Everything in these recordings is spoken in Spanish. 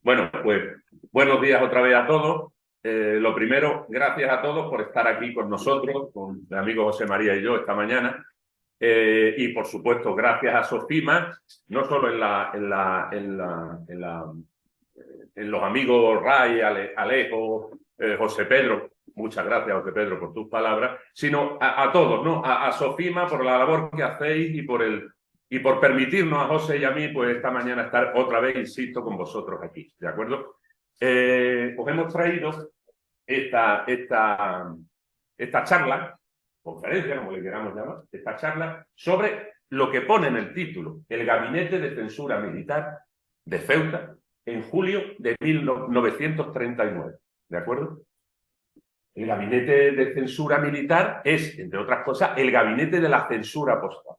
Bueno, pues buenos días otra vez a todos. Lo primero, gracias a todos por estar aquí con nosotros, con el amigo José María y yo esta mañana. Y por supuesto, gracias a Sofima, no solo en los amigos Ray, Alejo, José Pedro, muchas gracias José Pedro por tus palabras, sino a todos, ¿no? A Sofima por la labor que hacéis y por permitirnos a José y a mí, pues esta mañana estar otra vez, insisto, con vosotros aquí, ¿de acuerdo? Os hemos traído esta charla, conferencia, como le queramos llamar, esta charla sobre lo que pone en el título, el Gabinete de Censura Militar de Ceuta en julio de 1939, ¿de acuerdo? El Gabinete de Censura Militar es, entre otras cosas, el Gabinete de la Censura Postal.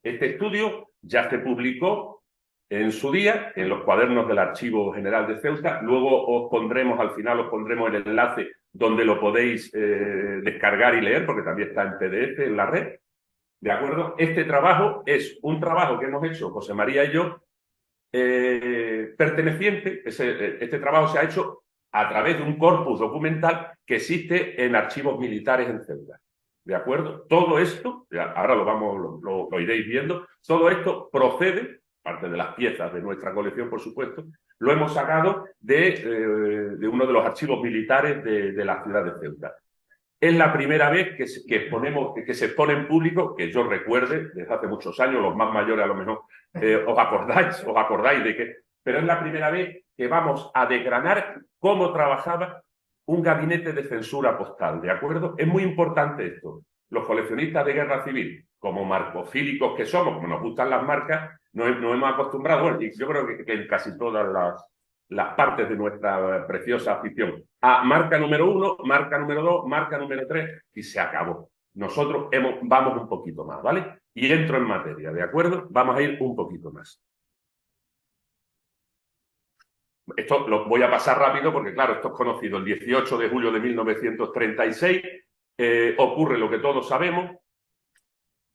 Este estudio ya se publicó en su día en los cuadernos del Archivo General de Ceuta. Luego os pondremos, al final os pondremos el enlace donde lo podéis descargar y leer, porque también está en PDF en la red. ¿De acuerdo? Este trabajo es un trabajo que hemos hecho José María y yo, perteneciente, este trabajo se ha hecho a través de un corpus documental que existe en archivos militares en Ceuta. ¿De acuerdo? Todo esto, ahora lo iréis viendo, todo esto procede, parte de las piezas de nuestra colección, por supuesto, lo hemos sacado de uno de los archivos militares de la ciudad de Ceuta. Es la primera vez que se expone en público, que yo recuerde, desde hace muchos años, los más mayores a lo mejor os acordáis de que, pero es la primera vez que vamos a desgranar cómo trabajaba un gabinete de censura postal, ¿de acuerdo? Es muy importante esto. Los coleccionistas de guerra civil, como marcofílicos que somos, como nos gustan las marcas, nos hemos acostumbrado, bueno, y yo creo que en casi todas las partes de nuestra preciosa afición, a marca número 1, marca número 2, marca número 3, y se acabó. Nosotros vamos un poquito más, ¿vale? Y entro en materia, ¿de acuerdo? Vamos a ir un poquito más. Esto lo voy a pasar rápido porque, claro, esto es conocido. El 18 de julio de 1936 ocurre lo que todos sabemos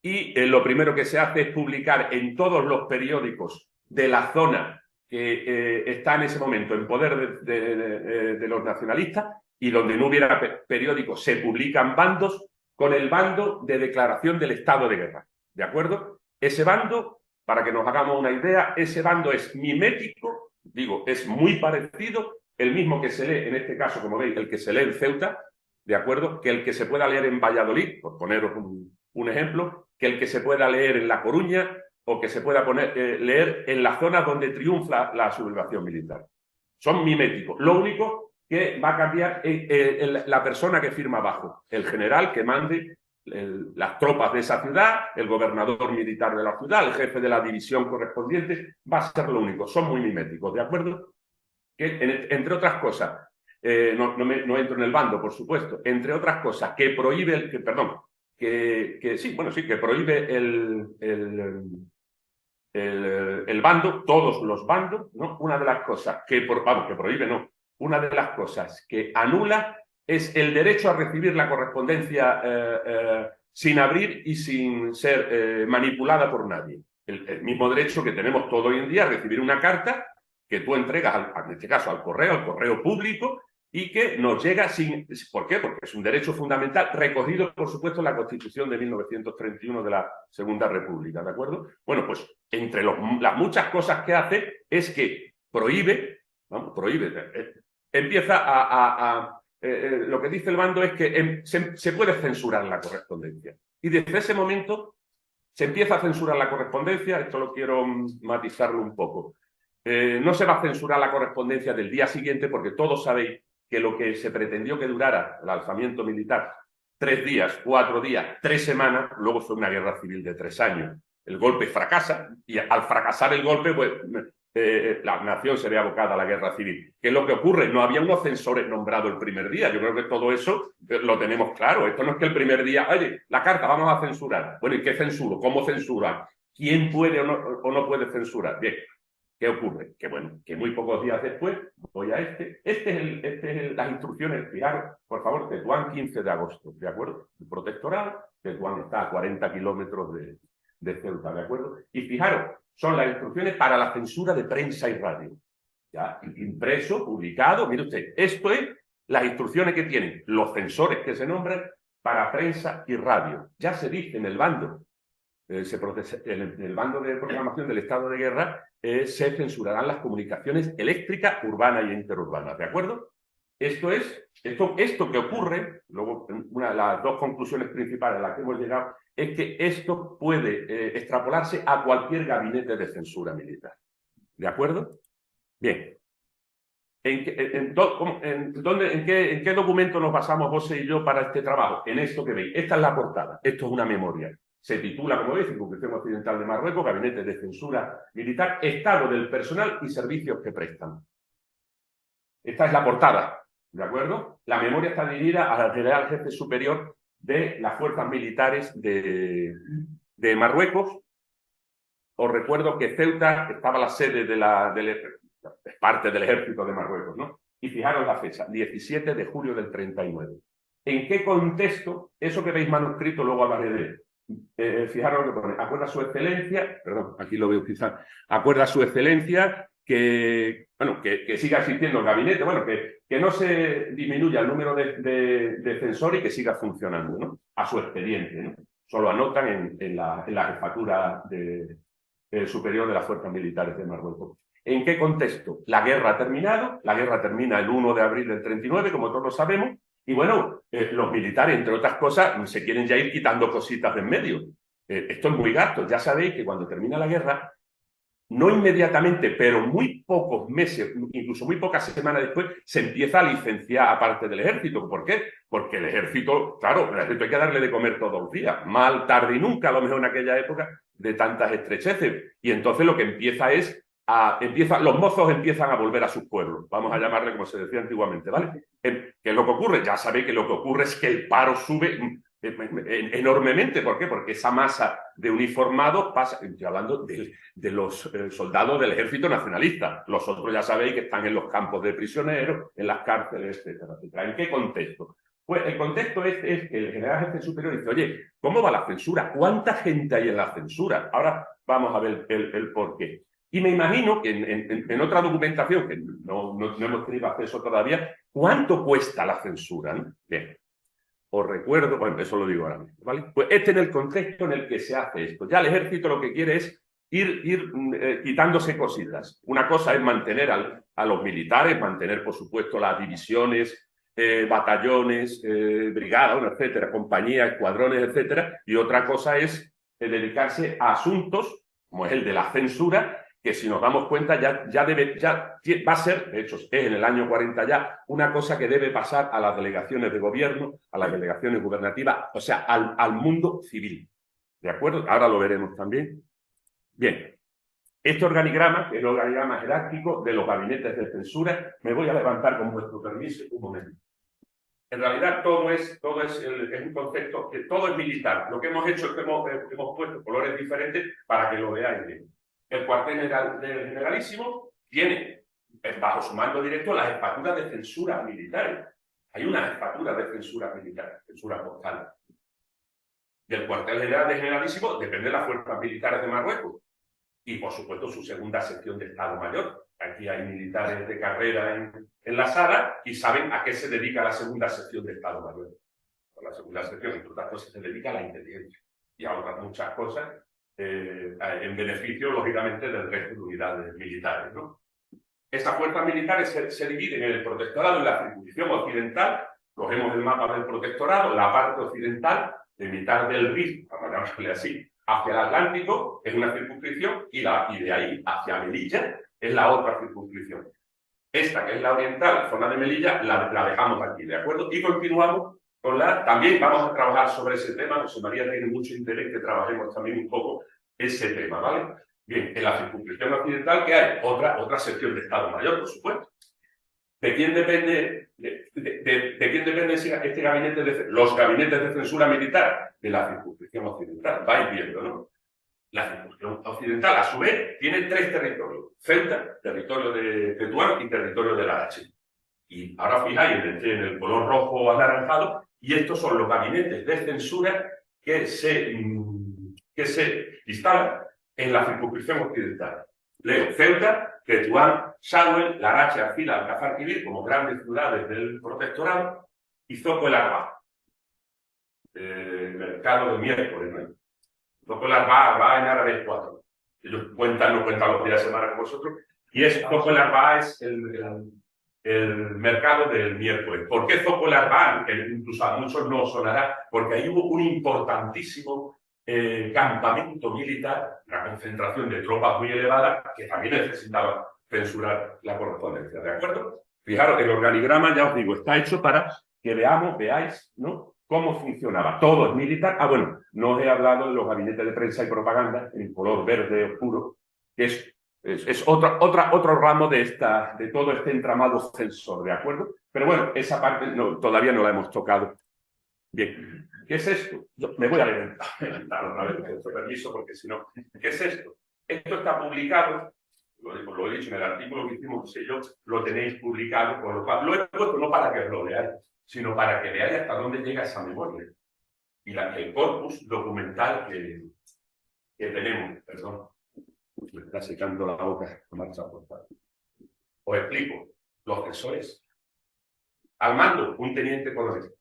y lo primero que se hace es publicar en todos los periódicos de la zona que está en ese momento en poder de los nacionalistas y donde no hubiera periódicos, se publican bandos con el bando de declaración del estado de guerra. ¿De acuerdo? Ese bando, para que nos hagamos una idea, ese bando es mimético, digo, es muy parecido, el mismo que se lee, en este caso, como veis, el que se lee en Ceuta, ¿de acuerdo? Que el que se pueda leer en Valladolid, por poneros un ejemplo, que el que se pueda leer en La Coruña o que se pueda leer en las zonas donde triunfa la sublevación militar. Son miméticos. Lo único que va a cambiar es la persona que firma abajo, el general que mande las tropas de esa ciudad, el gobernador militar de la ciudad, el jefe de la división correspondiente, va a ser lo único. Son muy miméticos, ¿de acuerdo? Que, entre otras cosas, no entro en el bando, por supuesto, entre otras cosas, que prohíbe, que prohíbe el bando, todos los bandos, ¿no? Una de las cosas que prohíbe, no, una de las cosas que anula es el derecho a recibir la correspondencia sin abrir y sin ser manipulada por nadie. El mismo derecho que tenemos todo hoy en día a recibir una carta que tú entregas, en este caso al correo público, y que nos llega sin... ¿Por qué? Porque es un derecho fundamental recogido, por supuesto, en la Constitución de 1931 de la Segunda República, ¿de acuerdo? Bueno, pues entre las muchas cosas que hace es que prohíbe, empieza lo que dice el bando es que se puede censurar la correspondencia. Y desde ese momento se empieza a censurar la correspondencia, esto lo quiero matizarlo un poco. No se va a censurar la correspondencia del día siguiente porque todos sabéis que lo que se pretendió que durara el alzamiento militar 3 días, 4 días, 3 semanas, luego fue una guerra civil de 3 años. El golpe fracasa y al fracasar el golpe, pues la nación se ve abocada a la guerra civil. ¿Qué es lo que ocurre? No había unos censores nombrados el primer día. Yo creo que todo eso lo tenemos claro. Esto no es que el primer día, oye, la carta vamos a censurar. Bueno, ¿y qué censuro? ¿Cómo censurar? ¿Quién puede o no puede censurar? Bien. ¿Qué ocurre? Que bueno, que muy pocos días después voy a las instrucciones, fijaros, por favor, Tetuán 15 de agosto, ¿de acuerdo? El protectorado, Tetuán está a 40 kilómetros de Ceuta, ¿de acuerdo? Y fijaros, son las instrucciones para la censura de prensa y radio. Ya, impreso, publicado. Mire usted, esto es las instrucciones que tienen los censores que se nombran para prensa y radio. Ya se dice en el bando, en el bando de programación del estado de guerra, se censurarán las comunicaciones eléctricas, urbanas e interurbanas, ¿de acuerdo? Esto que ocurre, luego una de las dos conclusiones principales a las que hemos llegado, es que esto puede extrapolarse a cualquier gabinete de censura militar. ¿De acuerdo? Bien. ¿En qué documento nos basamos José y yo para este trabajo? En esto que veis. Esta es la portada. Esto es una memoria. Se titula, como veis, Circunscripción Occidental de Marruecos, Gabinete de Censura Militar, Estado del Personal y Servicios que prestan. Esta es la portada, ¿de acuerdo? La memoria está dirigida al general jefe superior de las fuerzas militares de Marruecos. Os recuerdo que Ceuta estaba la sede es parte del ejército de Marruecos, ¿no? Y fijaros la fecha, 17 de julio del 39. ¿En qué contexto? Eso que veis manuscrito, luego hablaré de él. Fijaros lo que pone. Acuerda su excelencia, perdón, aquí lo veo quizás, acuerda su excelencia que siga existiendo el gabinete, bueno, que no se disminuya el número de censores y que siga funcionando, ¿no? A su expediente, ¿no? Solo anotan en la jefatura superior de las fuerzas militares de Marruecos. ¿En qué contexto? La guerra ha terminado, la guerra termina el 1 de abril del 39, como todos sabemos, y bueno, los militares, entre otras cosas, se quieren ya ir quitando cositas de en medio. Esto es muy gasto. Ya sabéis que cuando termina la guerra, no inmediatamente, pero muy pocos meses, incluso muy pocas semanas después, se empieza a licenciar a parte del ejército. ¿Por qué? Porque el ejército, claro, el ejército hay que darle de comer todos los días. Mal, tarde y nunca, a lo mejor en aquella época, de tantas estrecheces. Y entonces lo que empieza es los mozos empiezan a volver a sus pueblos, vamos a llamarle como se decía antiguamente, ¿vale? ¿Qué es lo que ocurre? Ya sabéis que lo que ocurre es que el paro sube enormemente. ¿Por qué? Porque esa masa de uniformados pasa, estoy hablando de los soldados del ejército nacionalista. Los otros ya sabéis que están en los campos de prisioneros, en las cárceles, etcétera, etcétera. ¿En qué contexto? Pues el contexto es que el general jefe superior dice, oye, ¿cómo va la censura? ¿Cuánta gente hay en la censura? Ahora vamos a ver el por qué. Y me imagino que en otra documentación, que no hemos tenido acceso todavía, ¿cuánto cuesta la censura? ¿No? Bien, os recuerdo, bueno, eso lo digo ahora mismo, ¿vale? Pues este es el contexto en el que se hace esto. Ya el ejército lo que quiere es ir quitándose cositas. Una cosa es mantener a los militares, mantener, por supuesto, las divisiones, batallones, brigadas, etcétera, compañías, escuadrones, etcétera, y otra cosa es dedicarse a asuntos, como es el de la censura, que si nos damos cuenta ya va a ser, de hecho es en el año 40 ya, una cosa que debe pasar a las delegaciones de gobierno, a las delegaciones gubernativas, o sea, al mundo civil. ¿De acuerdo? Ahora lo veremos también. Bien, este organigrama es el organigrama jerárquico de los gabinetes de censura. Me voy a levantar con vuestro permiso un momento. En realidad todo es un concepto, que todo es militar. Lo que hemos hecho es que hemos puesto colores diferentes para que lo veáis bien. El cuartel del generalísimo tiene, bajo su mando directo, las jefaturas de censura militares. Hay una jefatura de censura militar, censura postal. Del cuartel general del generalísimo depende de las fuerzas militares de Marruecos. Y, por supuesto, su segunda sección de Estado Mayor. Aquí hay militares de carrera en la sala y saben a qué se dedica la segunda sección de Estado Mayor. La segunda sección, entre otras cosas, se dedica a la inteligencia y a otras muchas cosas, en beneficio, lógicamente, del resto de unidades militares, ¿no? Estas fuerzas militares se dividen en el protectorado y la circunscripción occidental. Cogemos el mapa del protectorado, la parte occidental, de mitad del Rif, vamos a llamarle así, hacia el Atlántico, es una circunscripción, y de ahí hacia Melilla es la otra circunscripción. Esta, que es la oriental, zona de Melilla, la dejamos aquí, ¿de acuerdo? Y continuamos con también vamos a trabajar sobre ese tema. José María tiene mucho interés que trabajemos también un poco ese tema, ¿vale? Bien, en la circunscripción occidental, ¿qué hay? Otra sección de Estado Mayor, por supuesto. ¿De quién depende, este gabinete los gabinetes de censura militar? De la circunscripción occidental. Vais viendo, ¿no? La circunscripción occidental, a su vez, tiene 3 territorios. Ceuta, territorio de Tetuán y territorio de Larache. Y ahora fijáis en el color rojo anaranjado, y estos son los gabinetes de censura que se instalan en la circunscripción occidental. Leo: Ceuta, Tetuán, Sahagún, Larache, Arfila, Alcázar Quibir, como grandes ciudades del protectorado, y Zoco el Arba, mercado del miércoles, ¿no? Zoco el Arba en árabe es 4. Ellos no cuentan los días de semana con vosotros, y Zoco el Arba es el mercado del miércoles. ¿Por qué Zoco el Arba? Que incluso a muchos no sonará, porque ahí hubo un importantísimo campamento militar, una concentración de tropas muy elevada, que también necesitaba censurar la correspondencia, ¿de acuerdo? Fijaros, el organigrama, ya os digo, está hecho para que veáis, ¿no?, cómo funcionaba. Todo es militar. Ah, bueno, no os he hablado de los gabinetes de prensa y propaganda, en color verde oscuro, que es otro ramo de todo este entramado censor, ¿de acuerdo? Pero bueno, esa parte todavía no la hemos tocado. Bien, ¿qué es esto? Me voy a levantar otra vez, con su permiso, porque si no, ¿qué es esto? Esto está publicado, lo he dicho en el artículo que hicimos, yo, lo tenéis publicado, por lo cual lo he puesto no para que lo leáis, sino para que veáis hasta dónde llega esa memoria y el corpus documental que tenemos. Perdón, me está secando la boca con marcha portada. Os explico. Los censores. Al mando, un teniente coronel.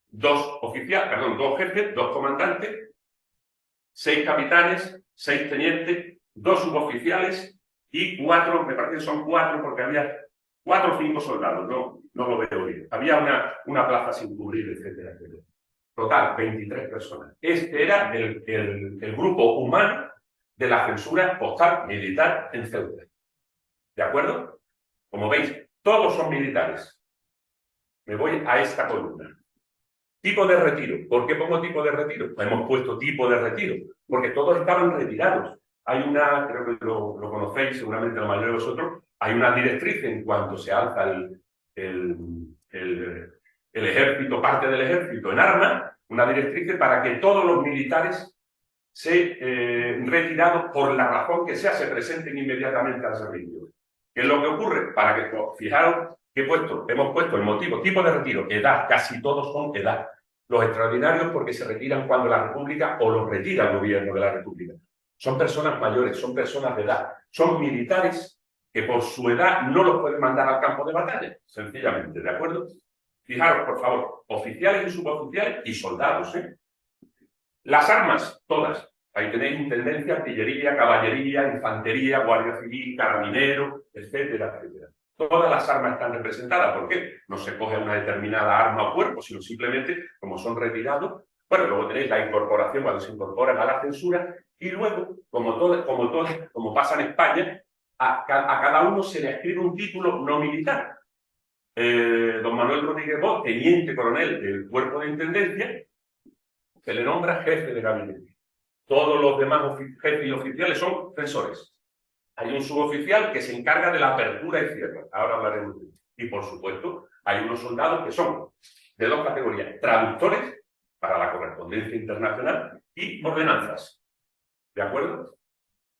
Dos jefes, 2 comandantes, 6 capitanes, 6 tenientes, 2 suboficiales y 4, me parece que son 4 porque había 4 o 5 soldados, no lo veo bien. Había una plaza sin cubrir, etcétera, etcétera. Total, 23 personas. Este era el grupo humano de la censura postal militar en Ceuta. ¿De acuerdo? Como veis, todos son militares. Me voy a esta columna. Tipo de retiro. ¿Por qué pongo tipo de retiro? Pues hemos puesto tipo de retiro, porque todos estaban retirados. Hay creo que lo conocéis seguramente la mayoría de vosotros, hay una directriz en cuanto se alza el ejército, parte del ejército en armas, una directriz para que todos los militares retirados, por la razón que sea, se presenten inmediatamente al servicio. ¿Qué es lo que ocurre? Para que, fijaros, hemos puesto el motivo, tipo de retiro, edad, casi todos son edad. Los extraordinarios porque se retiran cuando la República o los retira el gobierno de la República. Son personas mayores, son personas de edad, son militares que por su edad no los pueden mandar al campo de batalla, sencillamente, ¿de acuerdo? Fijaros, por favor, oficiales y suboficiales y soldados, ¿eh? Las armas, todas. Ahí tenéis intendencia, artillería, caballería, infantería, guardia civil, carabinero, etcétera, etcétera. Todas las armas están representadas. ¿Por qué? No se coge una determinada arma o cuerpo, sino simplemente, como son retirados, bueno, luego tenéis la incorporación cuando se incorporan a la censura y luego, como pasa en España, a cada uno se le escribe un título no militar. Don Manuel Rodríguez Bosch, teniente coronel del cuerpo de intendencia, se le nombra jefe de gabinete. Todos los demás jefes y oficiales son censores. Hay un suboficial que se encarga de la apertura y cierre. Ahora hablaremos de eso. Y, por supuesto, hay unos soldados que son de 2 categorías. Traductores para la correspondencia internacional y ordenanzas. ¿De acuerdo?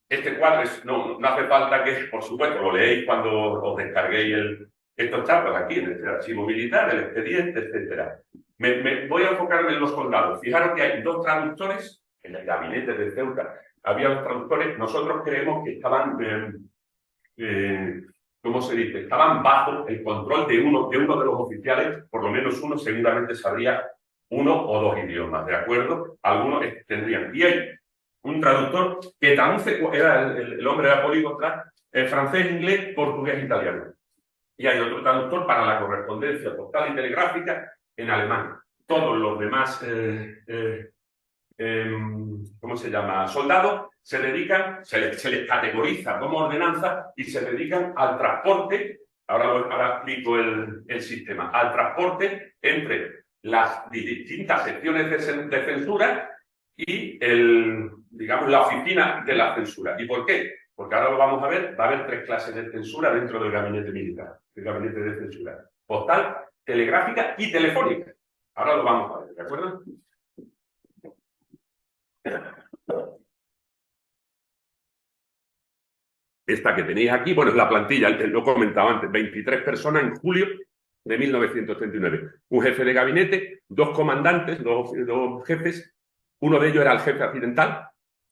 Este cuadro no hace falta que, por supuesto, lo leéis cuando os descarguéis estos charcos aquí, en el archivo militar, el expediente, etcétera. Voy a enfocarme en los soldados. Fijaros que hay 2 traductores en el gabinete de Ceuta. Había 2 traductores. Nosotros creemos que estaban, ¿cómo se dice? Estaban bajo el control de uno de los oficiales. Por lo menos uno seguramente sabría 1 o 2 idiomas, ¿de acuerdo? Algunos tendrían. Y hay un traductor que traduce, el hombre era políglota, francés, inglés, portugués, italiano. Y hay otro traductor para la correspondencia postal y telegráfica en alemán. Todos los demás, ¿cómo se llama? Soldados se dedican, se les categoriza como ordenanza y se dedican al transporte, ahora explico el sistema, al transporte entre las distintas secciones de censura y digamos, la oficina de la censura. ¿Y por qué? Porque ahora lo vamos a ver, va a haber 3 clases de censura dentro del gabinete militar, del gabinete de censura. Postal, telegráfica y telefónica. Ahora lo vamos a ver, ¿de acuerdo? Esta que tenéis aquí, bueno, es la plantilla, lo he comentado antes, 23 personas en julio de 1939. Un jefe de gabinete, 2 comandantes, dos jefes, uno de ellos era el jefe accidental,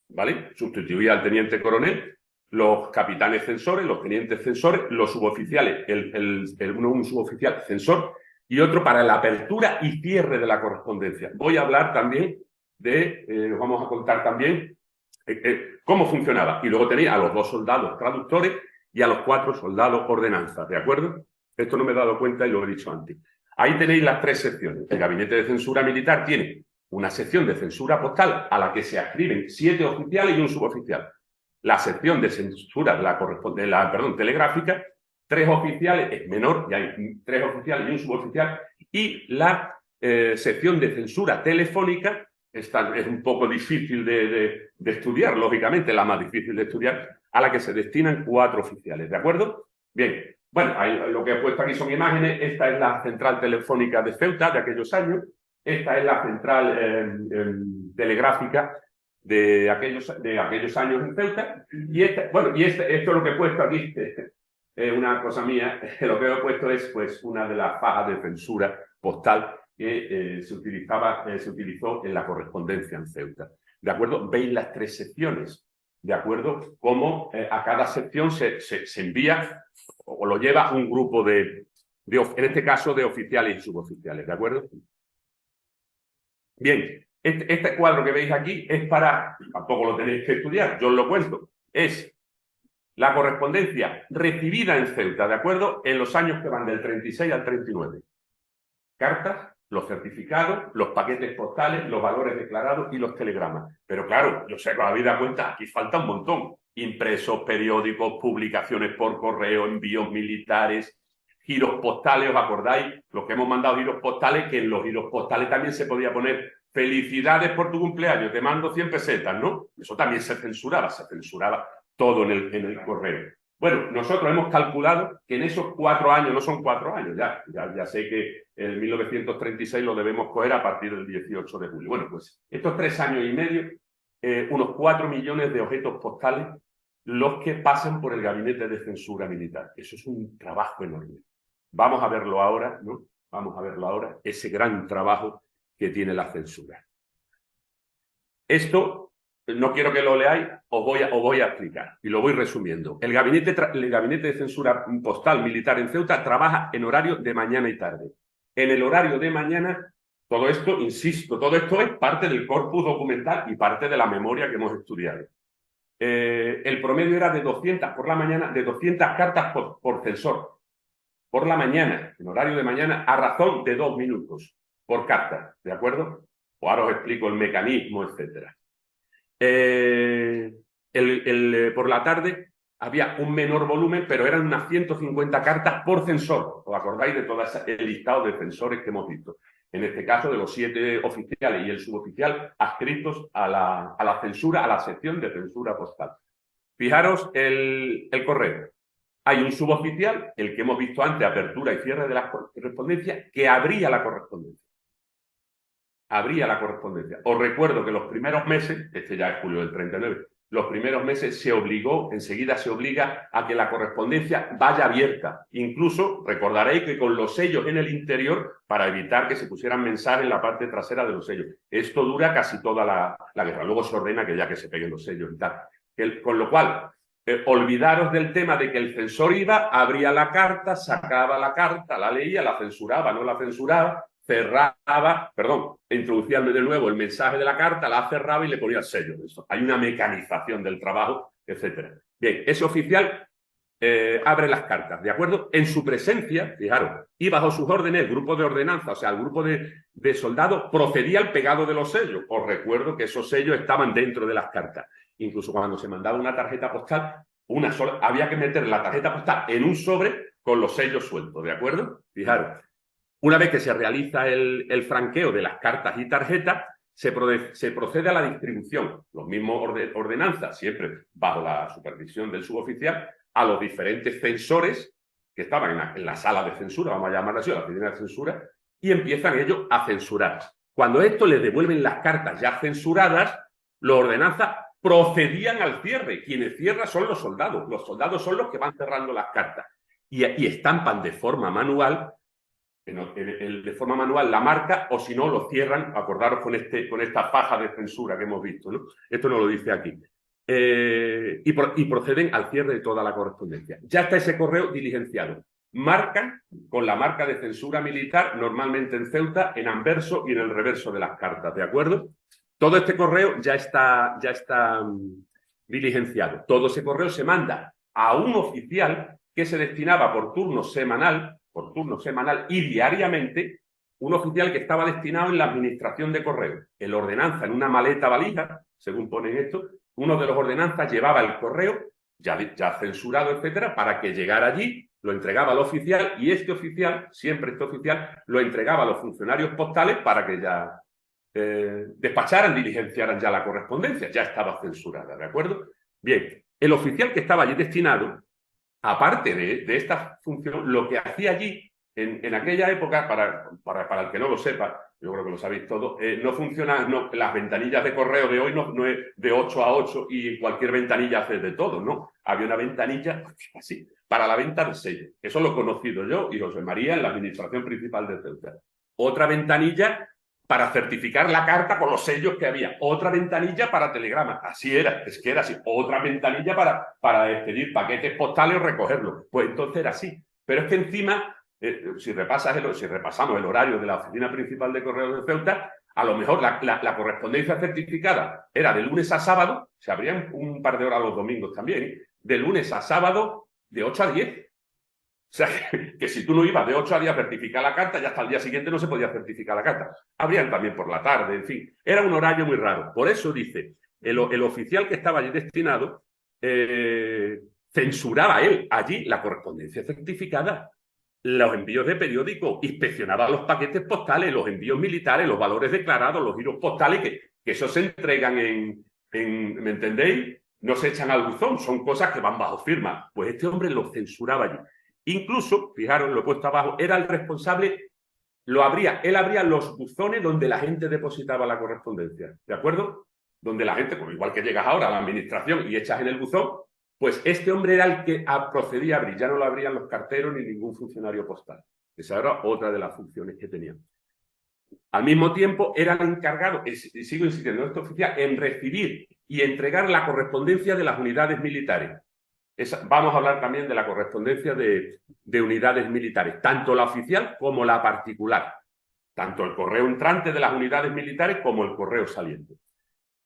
¿vale? Sustituía al teniente coronel, los capitanes censores, los tenientes censores, los suboficiales, un suboficial censor y otro para la apertura y cierre de la correspondencia. Voy a hablar también os vamos a contar también cómo funcionaba. Y luego tenéis a los 2 soldados traductores y a los 4 soldados ordenanzas, ¿de acuerdo? Esto no me he dado cuenta y lo he dicho antes. Ahí tenéis las 3 secciones. El Gabinete de Censura Militar tiene una sección de censura postal a la que se adscriben 7 oficiales y un suboficial. La sección de censura telegráfica, 3 oficiales, es menor, y hay 3 oficiales y un suboficial, y la sección de censura telefónica es un poco difícil de estudiar, lógicamente, la más difícil de estudiar, a la que se destinan 4 oficiales, ¿de acuerdo? Bien, bueno, lo que he puesto aquí son imágenes. Esta es la central telefónica de Ceuta de aquellos años, esta es la central telegráfica de aquellos años en Ceuta, y esto es lo que he puesto aquí, una cosa mía, lo que he puesto es pues una de las fajas de censura postal que se utilizó en la correspondencia en Ceuta. ¿De acuerdo? Veis las 3 secciones, ¿de acuerdo? Cómo a cada sección se envía o lo lleva un grupo en este caso, de oficiales y suboficiales, ¿de acuerdo? Bien, este cuadro que veis aquí es tampoco lo tenéis que estudiar, yo os lo cuento, es la correspondencia recibida en Ceuta, ¿de acuerdo? En los años que van del 36 al 39. Cartas, los certificados, los paquetes postales, los valores declarados y los telegramas. Pero claro, yo sé que habéis dado cuenta, aquí falta un montón. Impresos, periódicos, publicaciones por correo, envíos militares, giros postales, ¿os acordáis? Los que hemos mandado giros postales, que en los giros postales también se podía poner felicidades por tu cumpleaños, te mando 100 pesetas, ¿no? Eso también se censuraba todo en el correo. Bueno, nosotros hemos calculado que en esos 4 años, no son 4 años, ya sé que el 1936 lo debemos coger a partir del 18 de julio. Bueno, pues estos 3 años y medio, unos 4 millones de objetos postales los que pasan por el Gabinete de Censura Militar. Eso es un trabajo enorme. Vamos a verlo ahora, ¿no? Vamos a verlo ahora, ese gran trabajo que tiene la censura. Esto, no quiero que lo leáis, os voy a explicar y lo voy resumiendo. El Gabinete de Censura Postal Militar en Ceuta trabaja en horario de mañana y tarde. En el horario de mañana, todo esto, insisto, todo esto es parte del corpus documental y parte de la memoria que hemos estudiado. El promedio era de 200 por la mañana, de 200 cartas por censor. Por la mañana, en horario de mañana, a razón de 2 minutos por carta, ¿de acuerdo? O ahora os explico el mecanismo, etcétera. Por la tarde había un menor volumen, pero eran unas 150 cartas por censor. ¿Os acordáis de todo el listado de censores que hemos visto? En este caso, de los 7 oficiales y el suboficial adscritos a la censura, a la sección de censura postal. Fijaros el correo. Hay un suboficial, el que hemos visto antes, apertura y cierre de la correspondencia, que abría la correspondencia. Os recuerdo que los primeros meses, este ya es julio del 39, los primeros meses enseguida se obliga a que la correspondencia vaya abierta. Incluso recordaréis que con los sellos en el interior, para evitar que se pusieran mensajes en la parte trasera de los sellos. Esto dura casi toda la guerra. Luego se ordena que ya que se peguen los sellos y tal. Con lo cual, olvidaros del tema de que el censor iba, abría la carta, sacaba la carta, la leía, la censuraba, no la censuraba, introducía de nuevo el mensaje de la carta, la cerraba y le ponía el sello. Hay una mecanización del trabajo, etc. Bien, ese oficial abre las cartas, ¿de acuerdo? En su presencia, fijaros, y bajo sus órdenes, el grupo de ordenanza, o sea, el grupo de soldados, procedía al pegado de los sellos. Os recuerdo que esos sellos estaban dentro de las cartas. Incluso cuando se mandaba una tarjeta postal, una sola, había que meter la tarjeta postal en un sobre con los sellos sueltos, ¿de acuerdo? Fijaros. Una vez que se realiza el franqueo de las cartas y tarjetas, se procede a la distribución, los mismos ordenanzas, siempre bajo la supervisión del suboficial, a los diferentes censores que estaban en la sala de censura, vamos a llamarla así, la oficina de censura, y empiezan ellos a censurar. Cuando esto les devuelven las cartas ya censuradas, los ordenanzas procedían al cierre. Quienes cierran son los soldados son los que van cerrando las cartas y estampan de forma manual la marca, o si no, lo cierran. Acordaros con esta faja de censura que hemos visto, ¿no? Esto no lo dice aquí. y proceden al cierre de toda la correspondencia. Ya está ese correo diligenciado. Marcan con la marca de censura militar, normalmente en Ceuta, en anverso y en el reverso de las cartas, ¿de acuerdo? Todo este correo ya está diligenciado. Todo ese correo se manda a un oficial que se destinaba por turno semanal y diariamente, un oficial que estaba destinado en la administración de correo. El ordenanza en una maleta valija, según ponen esto, uno de los ordenanzas llevaba el correo ya censurado, etcétera, para que llegara allí, lo entregaba al oficial y este oficial, siempre este oficial, lo entregaba a los funcionarios postales para que ya despacharan, diligenciaran ya la correspondencia, ya estaba censurada, ¿de acuerdo? Bien, el oficial que estaba allí destinado, aparte de esta función, lo que hacía allí en aquella época, para el que no lo sepa, yo creo que lo sabéis todos, no funcionan, las ventanillas de correo de hoy no es de 8 a 8 y en cualquier ventanilla haces de todo, no. Había una ventanilla así, para la venta de sellos. Eso lo he conocido yo y José María en la administración principal de Ceuta. Otra ventanilla para certificar la carta con los sellos que había. Otra ventanilla para telegramas. Así era, es que era así. Otra ventanilla para expedir paquetes postales o recogerlos. Pues entonces era así. Pero es que encima, si repasamos el horario de la oficina principal de correos de Ceuta, a lo mejor la correspondencia certificada era de lunes a sábado, se abrían un par de horas los domingos también, de lunes a sábado de 8 a 10. O sea, que si tú no ibas de 8 a 10 a certificar la carta, ya hasta el día siguiente no se podía certificar la carta. Habrían también por la tarde, en fin. Era un horario muy raro. Por eso dice, el oficial que estaba allí destinado censuraba él allí la correspondencia certificada, los envíos de periódico, inspeccionaba los paquetes postales, los envíos militares, los valores declarados, los giros postales, que eso se entregan ¿me entendéis? No se echan al buzón, son cosas que van bajo firma. Pues este hombre lo censuraba allí. Incluso, fijaros, lo he puesto abajo, era el responsable, él abría los buzones donde la gente depositaba la correspondencia, ¿de acuerdo? Donde la gente, como igual que llegas ahora a la administración y echas en el buzón, pues este hombre era el que procedía a abrir, ya no lo abrían los carteros ni ningún funcionario postal. Esa era otra de las funciones que tenían. Al mismo tiempo, era el encargado, y sigo insistiendo, este oficial, en recibir y entregar la correspondencia de las unidades militares. Vamos a hablar también de la correspondencia de unidades militares, tanto la oficial como la particular, tanto el correo entrante de las unidades militares como el correo saliente.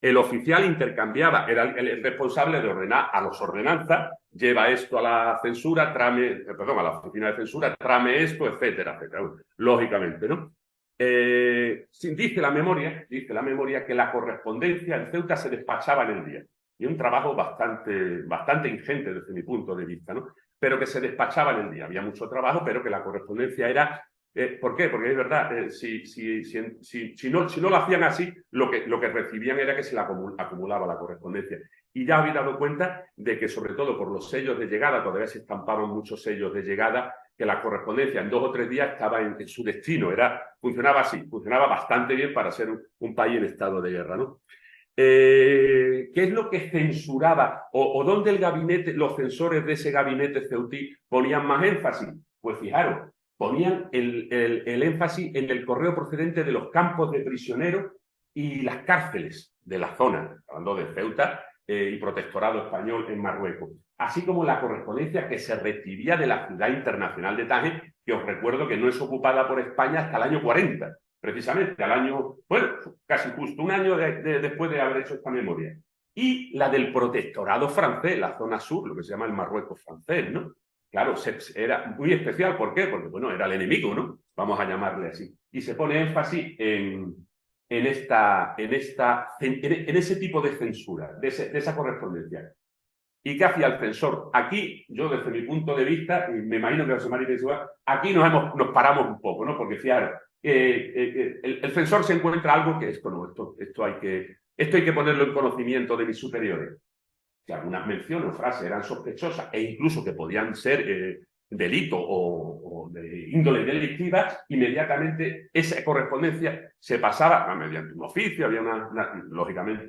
El oficial intercambiaba, era el responsable de ordenar a los ordenanzas, lleva esto a la censura, a la oficina de censura, trame esto, etcétera, etcétera. Lógicamente, ¿no? Dice la memoria que la correspondencia en Ceuta se despachaba en el día. Y un trabajo bastante ingente desde mi punto de vista, ¿no? Pero que se despachaba en el día. Había mucho trabajo, pero que la correspondencia era... ¿Por qué? Porque es verdad, si no lo hacían así, lo que recibían era que se la acumulaba la correspondencia. Y ya habéis dado cuenta de que, sobre todo por los sellos de llegada, todavía se estampaban muchos sellos de llegada, que la correspondencia en 2 o 3 días estaba en su destino. Funcionaba así, funcionaba bastante bien para ser un país en estado de guerra, ¿no? ¿Qué es lo que censuraba? ¿O dónde los censores de ese gabinete ceutí ponían más énfasis? Pues fijaros, ponían el énfasis en el correo procedente de los campos de prisioneros y las cárceles de la zona, hablando de Ceuta y protectorado español en Marruecos, así como la correspondencia que se recibía de la ciudad internacional de Tánger, que os recuerdo que no es ocupada por España hasta el año 40. Precisamente al año, bueno, casi justo un año después de haber hecho esta memoria. Y la del protectorado francés, la zona sur, lo que se llama el Marruecos francés, ¿no? Claro, era muy especial. ¿Por qué? Porque, bueno, era el enemigo, ¿no? Vamos a llamarle así. Y se pone énfasis en ese tipo de censura, de esa correspondencia. ¿Y qué hacía el censor? Aquí, yo desde mi punto de vista, y me imagino que José María dice igual, aquí nos paramos un poco, ¿no? Porque fijaros, el censor se encuentra algo que esto hay que ponerlo en conocimiento de mis superiores. Que algunas menciones o frases eran sospechosas e incluso que podían ser delito o de índole delictiva, inmediatamente esa correspondencia se pasaba mediante un oficio, había lógicamente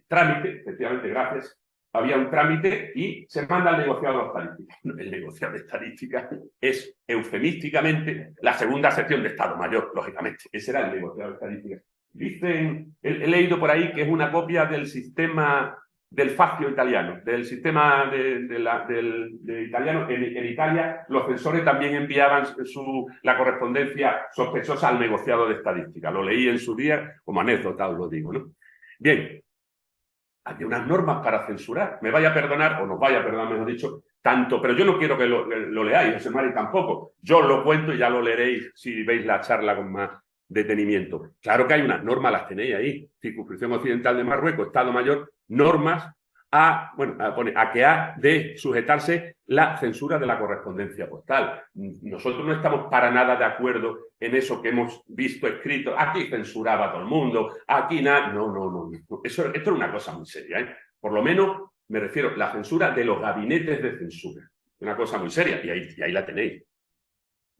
trámite, efectivamente, gracias. Había un trámite y se manda al negociado de estadística. El negociado de estadística es eufemísticamente la segunda sección de Estado Mayor, lógicamente. Ese era el negociado de estadística. Dicen, he leído por ahí que es una copia del sistema del fascio italiano, del sistema de italiano. En Italia los censores también enviaban la correspondencia sospechosa al negociado de estadística. Lo leí en su día, como anécdota os lo digo, ¿no? Bien, hay unas normas para censurar. Me vaya a perdonar, o nos vaya a perdonar, mejor dicho, tanto, pero yo no quiero que lo leáis, José Mari tampoco. Yo os lo cuento y ya lo leeréis si veis la charla con más detenimiento. Claro que hay unas normas, las tenéis ahí. Circunscripción Occidental de Marruecos, Estado Mayor, normas a que ha de sujetarse la censura de la correspondencia postal. Nosotros no estamos para nada de acuerdo en eso que hemos visto escrito. Aquí censuraba a todo el mundo, aquí nada. No. Esto es una cosa muy seria, ¿eh? Por lo menos me refiero a la censura de los gabinetes de censura. Una cosa muy seria, y ahí la tenéis.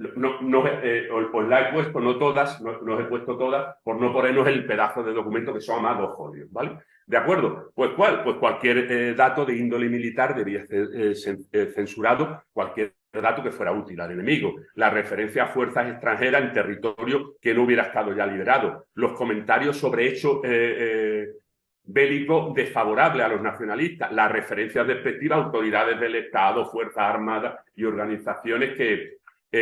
Os la he puesto, no todas, no os he puesto todas, por no ponernos el pedazo de documento que son más 2 folios, ¿vale? ¿De acuerdo? Pues ¿cuál? Pues cualquier dato de índole militar debía ser censurado, cualquier dato que fuera útil al enemigo. La referencia a fuerzas extranjeras en territorio que no hubiera estado ya liberado. Los comentarios sobre hechos bélicos desfavorables a los nacionalistas. Las referencias despectivas a autoridades del Estado, Fuerzas Armadas y organizaciones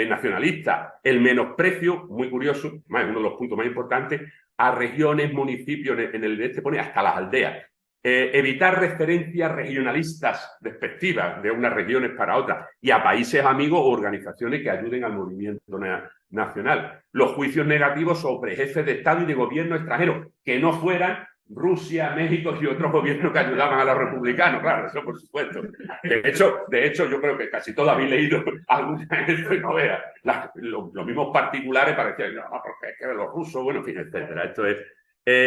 nacionalistas. El menosprecio, muy curioso, es uno de los puntos más importantes, a regiones, municipios, en el este pone hasta las aldeas. Evitar referencias regionalistas despectivas de unas regiones para otras y a países amigos o organizaciones que ayuden al movimiento nacional. Los juicios negativos sobre jefes de Estado y de gobierno extranjeros que no fueran Rusia, México y otros gobiernos que ayudaban a los republicanos, claro, eso por supuesto. De hecho, yo creo que casi todos habéis leído alguna de esto y no veas. Los mismos particulares parecían, no, porque es que los rusos, bueno, en fin, etcétera. Esto es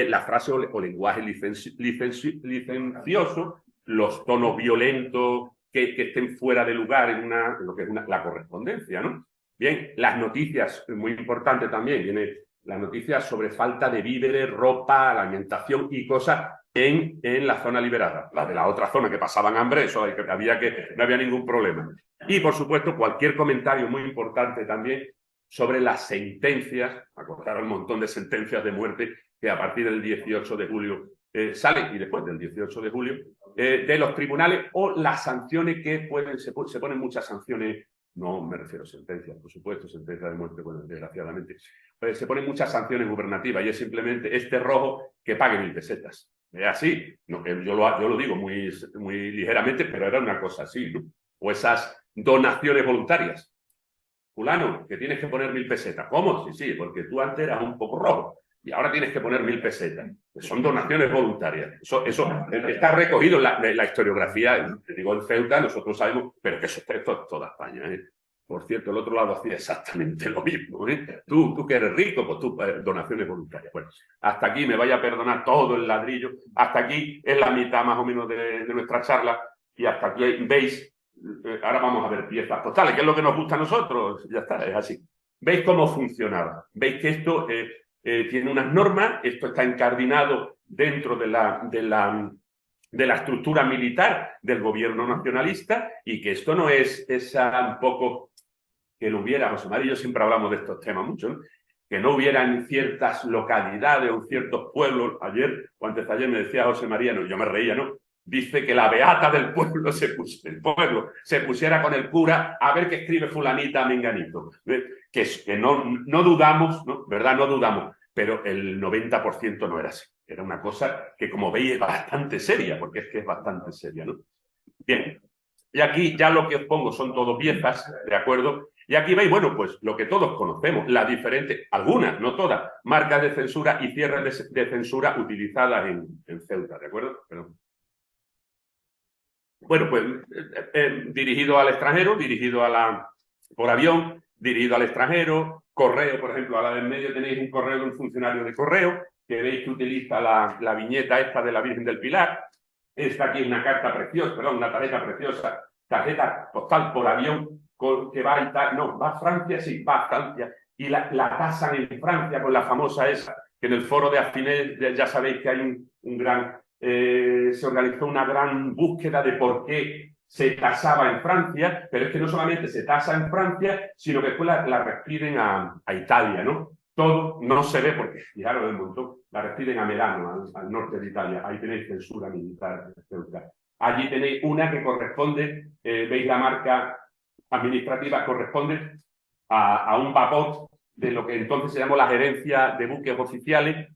la frase o lenguaje licencioso, los tonos violentos que estén fuera de lugar en lo que es la correspondencia, ¿no? Bien, las noticias, muy importante también, viene las noticias sobre falta de víveres, ropa, alimentación y cosas en la zona liberada. La de la otra zona que pasaban hambre, eso no había ningún problema. Y, por supuesto, cualquier comentario muy importante también sobre las sentencias, acordaron un montón de sentencias de muerte que a partir del 18 de julio salen, y después del 18 de julio, de los tribunales, o las sanciones que se ponen muchas sanciones. No me refiero a sentencias, por supuesto, sentencias de muerte, bueno, desgraciadamente. Se ponen muchas sanciones gubernativas y es simplemente este rojo que pague 1000 pesetas. Es así. No, yo lo digo muy ligeramente, pero era una cosa así, ¿no? O esas donaciones voluntarias. Fulano, que tienes que poner 1000 pesetas. ¿Cómo? Sí, porque tú antes eras un poco rojo y ahora tienes que poner 1000 pesetas. Son donaciones voluntarias. Eso está recogido en la historiografía. Digo, en Ceuta nosotros sabemos, pero que eso es toda España, ¿eh? Por cierto, el otro lado hacía exactamente lo mismo, ¿eh? Tú que eres rico, pues tú, donaciones voluntarias. Bueno, hasta aquí me vaya a perdonar todo el ladrillo. Hasta aquí es la mitad más o menos de nuestra charla y hasta aquí veis. Ahora vamos a ver piezas postales, que es lo que nos gusta a nosotros. Ya está, es así. ¿Veis cómo funcionaba? ¿Veis que esto tiene unas normas? Esto está encardinado dentro de la estructura militar del gobierno nacionalista y que esto no es un poco que no hubiera, José María y yo siempre hablamos de estos temas mucho, ¿no? Que no hubiera en ciertas localidades o en ciertos pueblos. Ayer o antes de ayer me decía José María, no, yo me reía, ¿no? Dice que la beata del pueblo se pusiera con el cura a ver qué escribe fulanita menganito. Que no dudamos, ¿no? ¿Verdad? No dudamos, pero el 90% no era así. Era una cosa que, como veis, es bastante seria, porque es que es bastante seria, ¿no? Bien, y aquí ya lo que os pongo son todo piezas, ¿de acuerdo? Y aquí veis, bueno, pues lo que todos conocemos, las diferentes, algunas, no todas, marcas de censura y cierres de censura utilizadas en Ceuta, ¿de acuerdo? Perdón. Bueno, pues dirigido al extranjero, por avión, dirigido al extranjero, correo, por ejemplo, a la del medio tenéis un correo de un funcionario de correo, que veis que utiliza la viñeta esta de la Virgen del Pilar. Esta aquí es una carta preciosa, perdón, una tarjeta preciosa, tarjeta postal por avión, que va a Francia, sí, va a Francia, y la tasan en Francia con la famosa esa, que en el foro de Afinés ya sabéis que hay un gran... se organizó una gran búsqueda de por qué se tasaba en Francia, pero es que no solamente se tasa en Francia, sino que después la repiden a Italia, ¿no? todo no se ve porque, fijaros el montón, la respiden a Merano, al norte de Italia. Ahí tenéis censura militar de Ceuta. Allí tenéis una que corresponde, veis la marca administrativa, corresponde a un vapor de lo que entonces se llamó la gerencia de buques oficiales,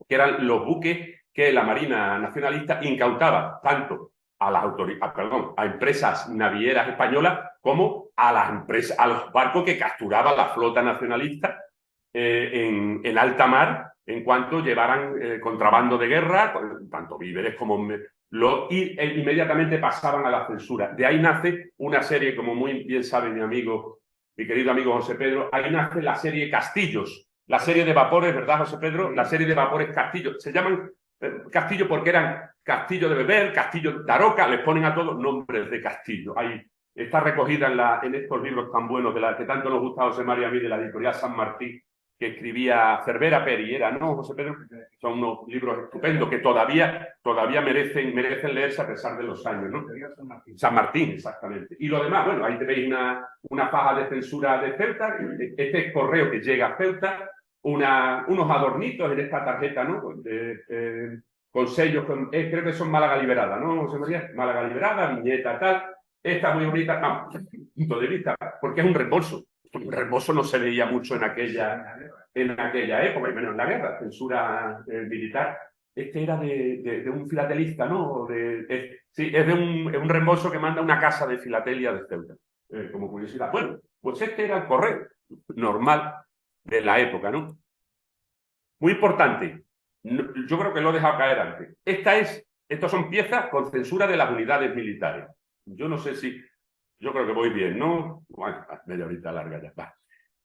que eran los buques que la Marina Nacionalista incautaba tanto a las a empresas navieras españolas como a las empresas, a los barcos que capturaba la flota nacionalista en alta mar, en cuanto llevaran contrabando de guerra, tanto víveres como y inmediatamente pasaban a la censura. De ahí nace una serie, como muy bien sabe mi querido amigo José Pedro, ahí nace la serie Castillos, la serie de vapores, ¿verdad, José Pedro? La serie de vapores Castillos. Se llaman Castillo porque eran Castillo de Beber, Castillo de Aroca, les ponen a todos nombres de castillo. Ahí está recogida en estos libros tan buenos de la que tanto nos gusta a José María a mí, de la editorial San Martín, que escribía Cervera Peri, ¿no, José Pedro? Son unos libros estupendos que todavía merecen leerse a pesar de los años, ¿no? San Martín, exactamente. Y lo demás, bueno, ahí tenéis una faja de censura de Ceuta, este correo que llega a Ceuta, unos adornitos en esta tarjeta, ¿no? Con sellos, creo que son Málaga Liberada, ¿no, José María? Málaga Liberada, viñeta, tal. Esta muy bonita, no, punto de vista, porque es un reembolso. Un reembolso no se veía mucho en aquella época, y menos en la guerra, censura militar. Este era de un filatelista, ¿no? Sí, es un reembolso que manda una casa de filatelia de Ceuta, como curiosidad. Bueno, pues este era el correo normal de la época, ¿no? Muy importante, yo creo que lo he dejado caer antes. Estas son piezas con censura de las unidades militares. Yo no sé si... Yo creo que voy bien, ¿no? Bueno, media horita larga ya. Va.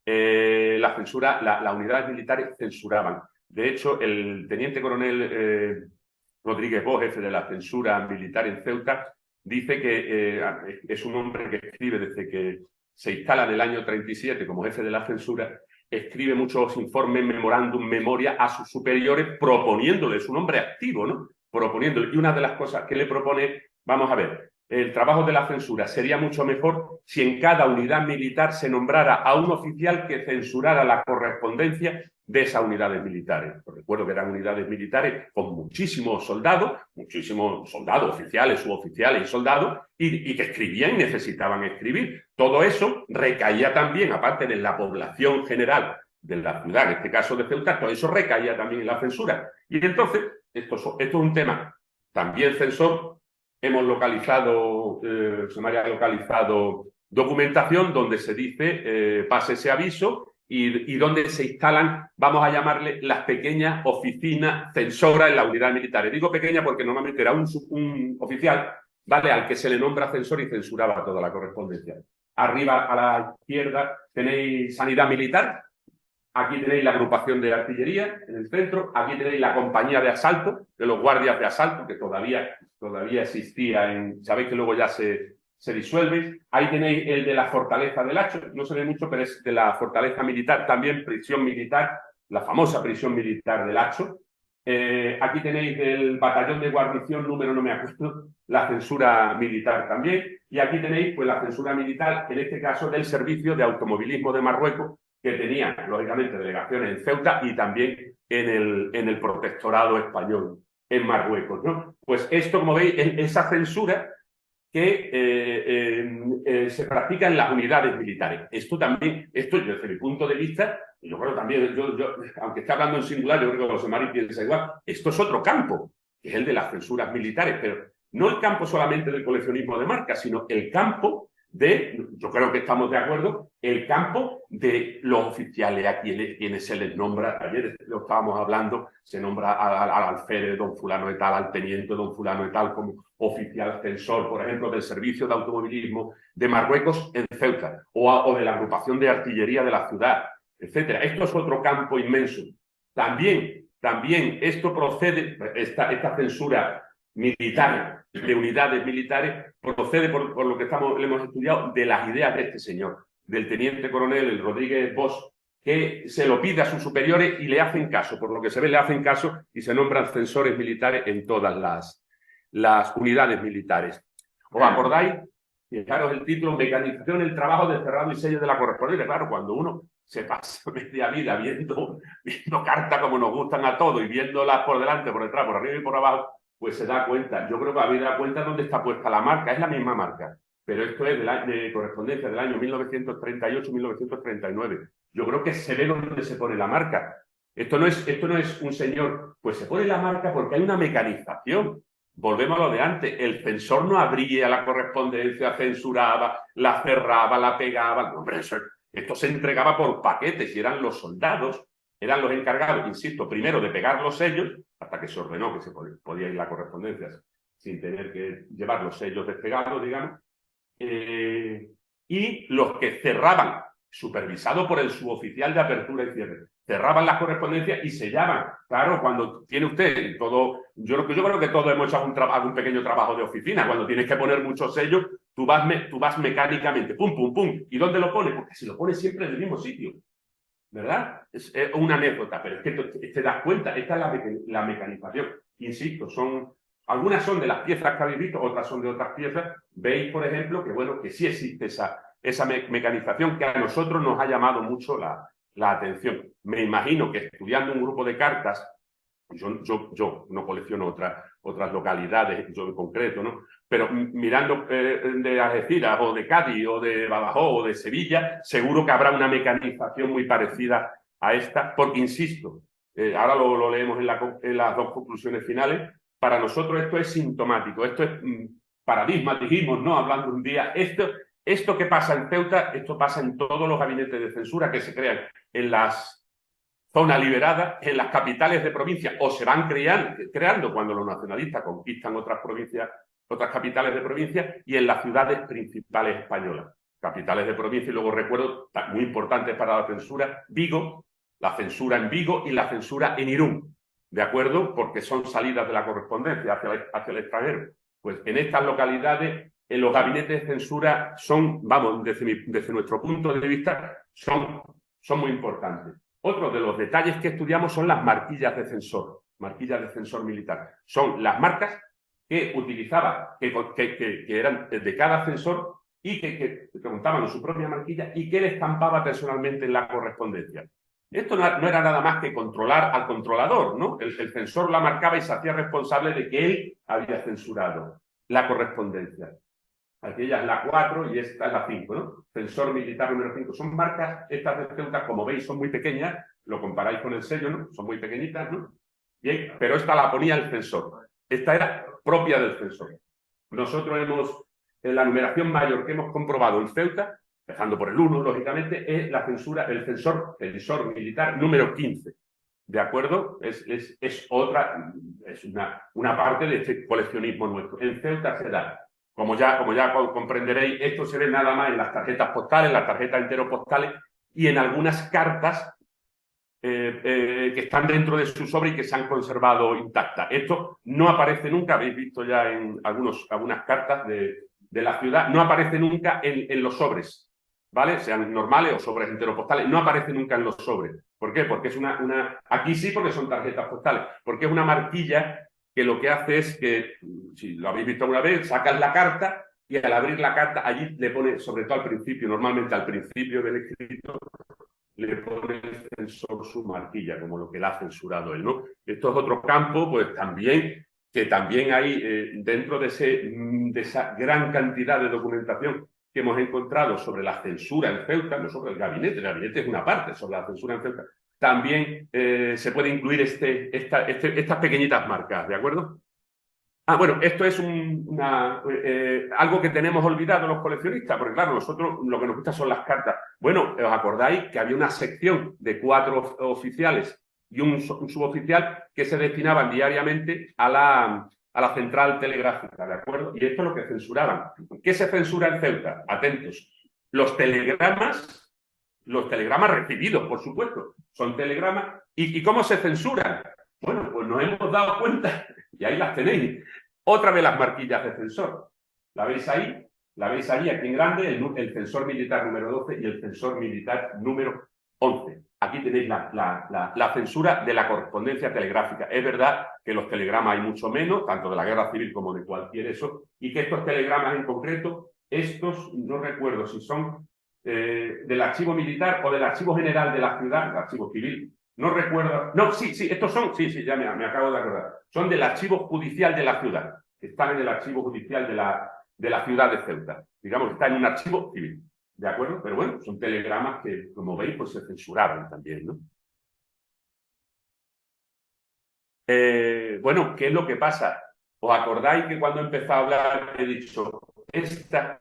La censura, las unidades militares censuraban. De hecho, el teniente coronel Rodríguez Bosch, jefe de la censura militar en Ceuta, dice que es un hombre que escribe desde que se instala en el año 37 como jefe de la censura, escribe muchos informes, memorándum, memoria a sus superiores, proponiéndoles, un hombre activo, ¿no? Proponiéndole. Y una de las cosas que le propone, vamos a ver, el trabajo de la censura sería mucho mejor si en cada unidad militar se nombrara a un oficial que censurara la correspondencia de esas unidades militares. Os recuerdo que eran unidades militares con muchísimos soldados, oficiales, suboficiales y soldados, y que escribían y necesitaban escribir. Todo eso recaía también, aparte de la población general de la ciudad, en este caso de Ceuta, todo eso recaía también en la censura. Y entonces, esto es un tema también censor. Hemos localizado, se me haya localizado documentación donde se dice, pase ese aviso, y donde se instalan, vamos a llamarle, las pequeñas oficinas censoras en la unidad militar. Digo pequeña porque normalmente era un oficial, ¿vale?, al que se le nombra censor y censuraba toda la correspondencia. Arriba a la izquierda tenéis sanidad militar. Aquí tenéis la agrupación de artillería en el centro. Aquí tenéis la compañía de asalto, de los guardias de asalto, que todavía existía. Sabéis que luego ya se disuelve. Ahí tenéis el de la fortaleza del Hacho. No se ve mucho, pero es de la fortaleza militar. También prisión militar, la famosa prisión militar del Hacho. Aquí tenéis el batallón de guarnición número, no me acuerdo, la censura militar también. Y aquí tenéis pues la censura militar, en este caso del Servicio de Automovilismo de Marruecos, que tenía, lógicamente, delegaciones en Ceuta y también en el protectorado español en Marruecos, ¿no? Pues esto, como veis, es esa censura que se practica en las unidades militares. Esto desde mi punto de vista, yo creo también, aunque esté hablando en singular, yo creo que José Mari piensa igual, esto es otro campo, que es el de las censuras militares, pero no el campo solamente del coleccionismo de marcas, sino el campo yo creo que estamos de acuerdo, el campo de los oficiales a quienes se les nombra. Ayer lo estábamos hablando, se nombra al alférez don fulano de tal, al teniente don fulano de tal como oficial censor, por ejemplo, del Servicio de Automovilismo de Marruecos en Ceuta, o de la agrupación de artillería de la ciudad, etcétera. Esto es otro campo inmenso. También esto procede, esta censura militar, de unidades militares, procede por lo que hemos estudiado de las ideas de este señor, del teniente coronel el Rodríguez Bosch, que se lo pide a sus superiores y le hacen caso. Por lo que se ve, le hacen caso y se nombran censores militares en todas las unidades militares. ¿Os acordáis? Fijaros el título: Mecanización, el trabajo de cerrado y sello de la correspondencia. Claro, cuando uno se pasa media vida viendo cartas como nos gustan a todos y viéndolas por delante, por detrás, por arriba y por abajo, pues se da cuenta. Yo creo que habéis dado cuenta dónde está puesta la marca. Es la misma marca, pero esto es de correspondencia del año 1938-1939. Yo creo que se ve dónde se pone la marca. Esto no es un señor, pues se pone la marca porque hay una mecanización. Volvemos a lo de antes. El censor no abría la correspondencia, censuraba, la cerraba, la pegaba. No, hombre, esto se entregaba por paquetes y eran los soldados, eran los encargados, insisto, primero de pegar los sellos, hasta que se ordenó que se podía ir la correspondencia sin tener que llevar los sellos despegados, digamos, y los que cerraban, supervisado por el suboficial de apertura y cierre, cerraban las correspondencias y sellaban. Claro, cuando tiene usted todo, yo creo que todos hemos hecho algún pequeño trabajo de oficina. Cuando tienes que poner muchos sellos, tú vas mecánicamente, pum, pum, pum. ¿Y dónde lo pones? Porque si lo pones siempre en el mismo sitio, ¿verdad? Es una anécdota, pero es que te das cuenta, esta es la mecanización. Insisto, algunas son de las piezas que habéis visto, otras son de otras piezas. Veis, por ejemplo, que bueno, que sí existe esa mecanización que a nosotros nos ha llamado mucho la atención. Me imagino que estudiando un grupo de cartas, yo no colecciono otras localidades, yo en concreto, ¿no? Pero mirando de Algeciras o de Cádiz o de Badajoz o de Sevilla, seguro que habrá una mecanización muy parecida a esta, porque insisto, ahora lo leemos en las dos conclusiones finales, para nosotros esto es sintomático, esto es paradigma, dijimos, ¿no? Hablando un día, esto que pasa en Ceuta, esto pasa en todos los gabinetes de censura que se crean en las zonas liberadas, en las capitales de provincia, o se van creando cuando los nacionalistas conquistan otras provincias, otras capitales de provincia, y en las ciudades principales españolas. Capitales de provincia, y luego recuerdo, muy importantes para la censura, Vigo, la censura en Vigo y la censura en Irún, ¿de acuerdo? Porque son salidas de la correspondencia hacia el extranjero. Pues en estas localidades, en los gabinetes de censura son, vamos, desde nuestro punto de vista, son muy importantes. Otro de los detalles que estudiamos son las marquillas de censor militar. Son las marcas que utilizaba, que eran de cada censor y que contaban su propia marquilla y que él estampaba personalmente en la correspondencia. Esto no era nada más que controlar al controlador, ¿no? El censor la marcaba y se hacía responsable de que él había censurado la correspondencia. Aquella es la 4 y esta es la 5, ¿no? Censor militar número 5. Son marcas, estas de Ceuta, como veis, son muy pequeñas. Lo comparáis con el sello, ¿no? Son muy pequeñitas, ¿no? Bien, pero esta la ponía el censor. Esta era propia del censor. Nosotros en la numeración mayor que hemos comprobado en Ceuta, empezando por el 1, lógicamente, es la censura, el censor militar número 15. ¿De acuerdo? Es una parte de este coleccionismo nuestro. En Ceuta se da. Como ya comprenderéis, esto se ve nada más en las tarjetas postales, las tarjetas enteropostales y en algunas cartas que están dentro de su sobre y que se han conservado intactas. Esto no aparece nunca, habéis visto ya en algunas cartas de la ciudad, no aparece nunca en los sobres, ¿vale? Sean normales o sobres enteropostales, no aparece nunca en los sobres. ¿Por qué? Porque es aquí sí, porque son tarjetas postales, porque es una marquilla que lo que hace es que, si lo habéis visto alguna vez, sacas la carta y al abrir la carta allí le pone, sobre todo al principio, normalmente al principio del escrito, le pone el censor su marquilla, como lo que le ha censurado él, ¿no? Esto es otro campo, pues también, que también hay dentro de esa gran cantidad de documentación que hemos encontrado sobre la censura en Ceuta, no sobre el gabinete es una parte, sobre la censura en Ceuta, también se puede incluir estas pequeñitas marcas, ¿de acuerdo? Bueno, esto es algo que tenemos olvidado los coleccionistas, porque claro, nosotros lo que nos gusta son las cartas. Bueno, ¿os acordáis que había una sección de 4 oficiales y un suboficial que se destinaban diariamente a la central telegráfica, ¿de acuerdo? Y esto es lo que censuraban. ¿Qué se censura en Ceuta? Atentos. Los telegramas recibidos, por supuesto, son telegramas. ¿Y cómo se censuran? Bueno, pues nos hemos dado cuenta, y ahí las tenéis. Otra vez las marquillas de censor. ¿La veis ahí? La veis ahí, aquí en grande, el censor militar número 12 y el censor militar número 11. Aquí tenéis la censura de la correspondencia telegráfica. Es verdad que los telegramas hay mucho menos, tanto de la guerra civil como de cualquier eso, y que estos telegramas en concreto, estos no recuerdo si son del archivo militar o del archivo general de la ciudad, el archivo civil. No recuerdo. No, sí, estos son, sí, ya me acabo de acordar. Son del archivo judicial de la ciudad. Están en el archivo judicial de la ciudad de Ceuta. Digamos, está en un archivo civil. ¿De acuerdo? Pero bueno, son telegramas que, como veis, pues se censuraban también, ¿no? Bueno, ¿qué es lo que pasa? ¿Os acordáis que cuando he empezado a hablar he dicho esta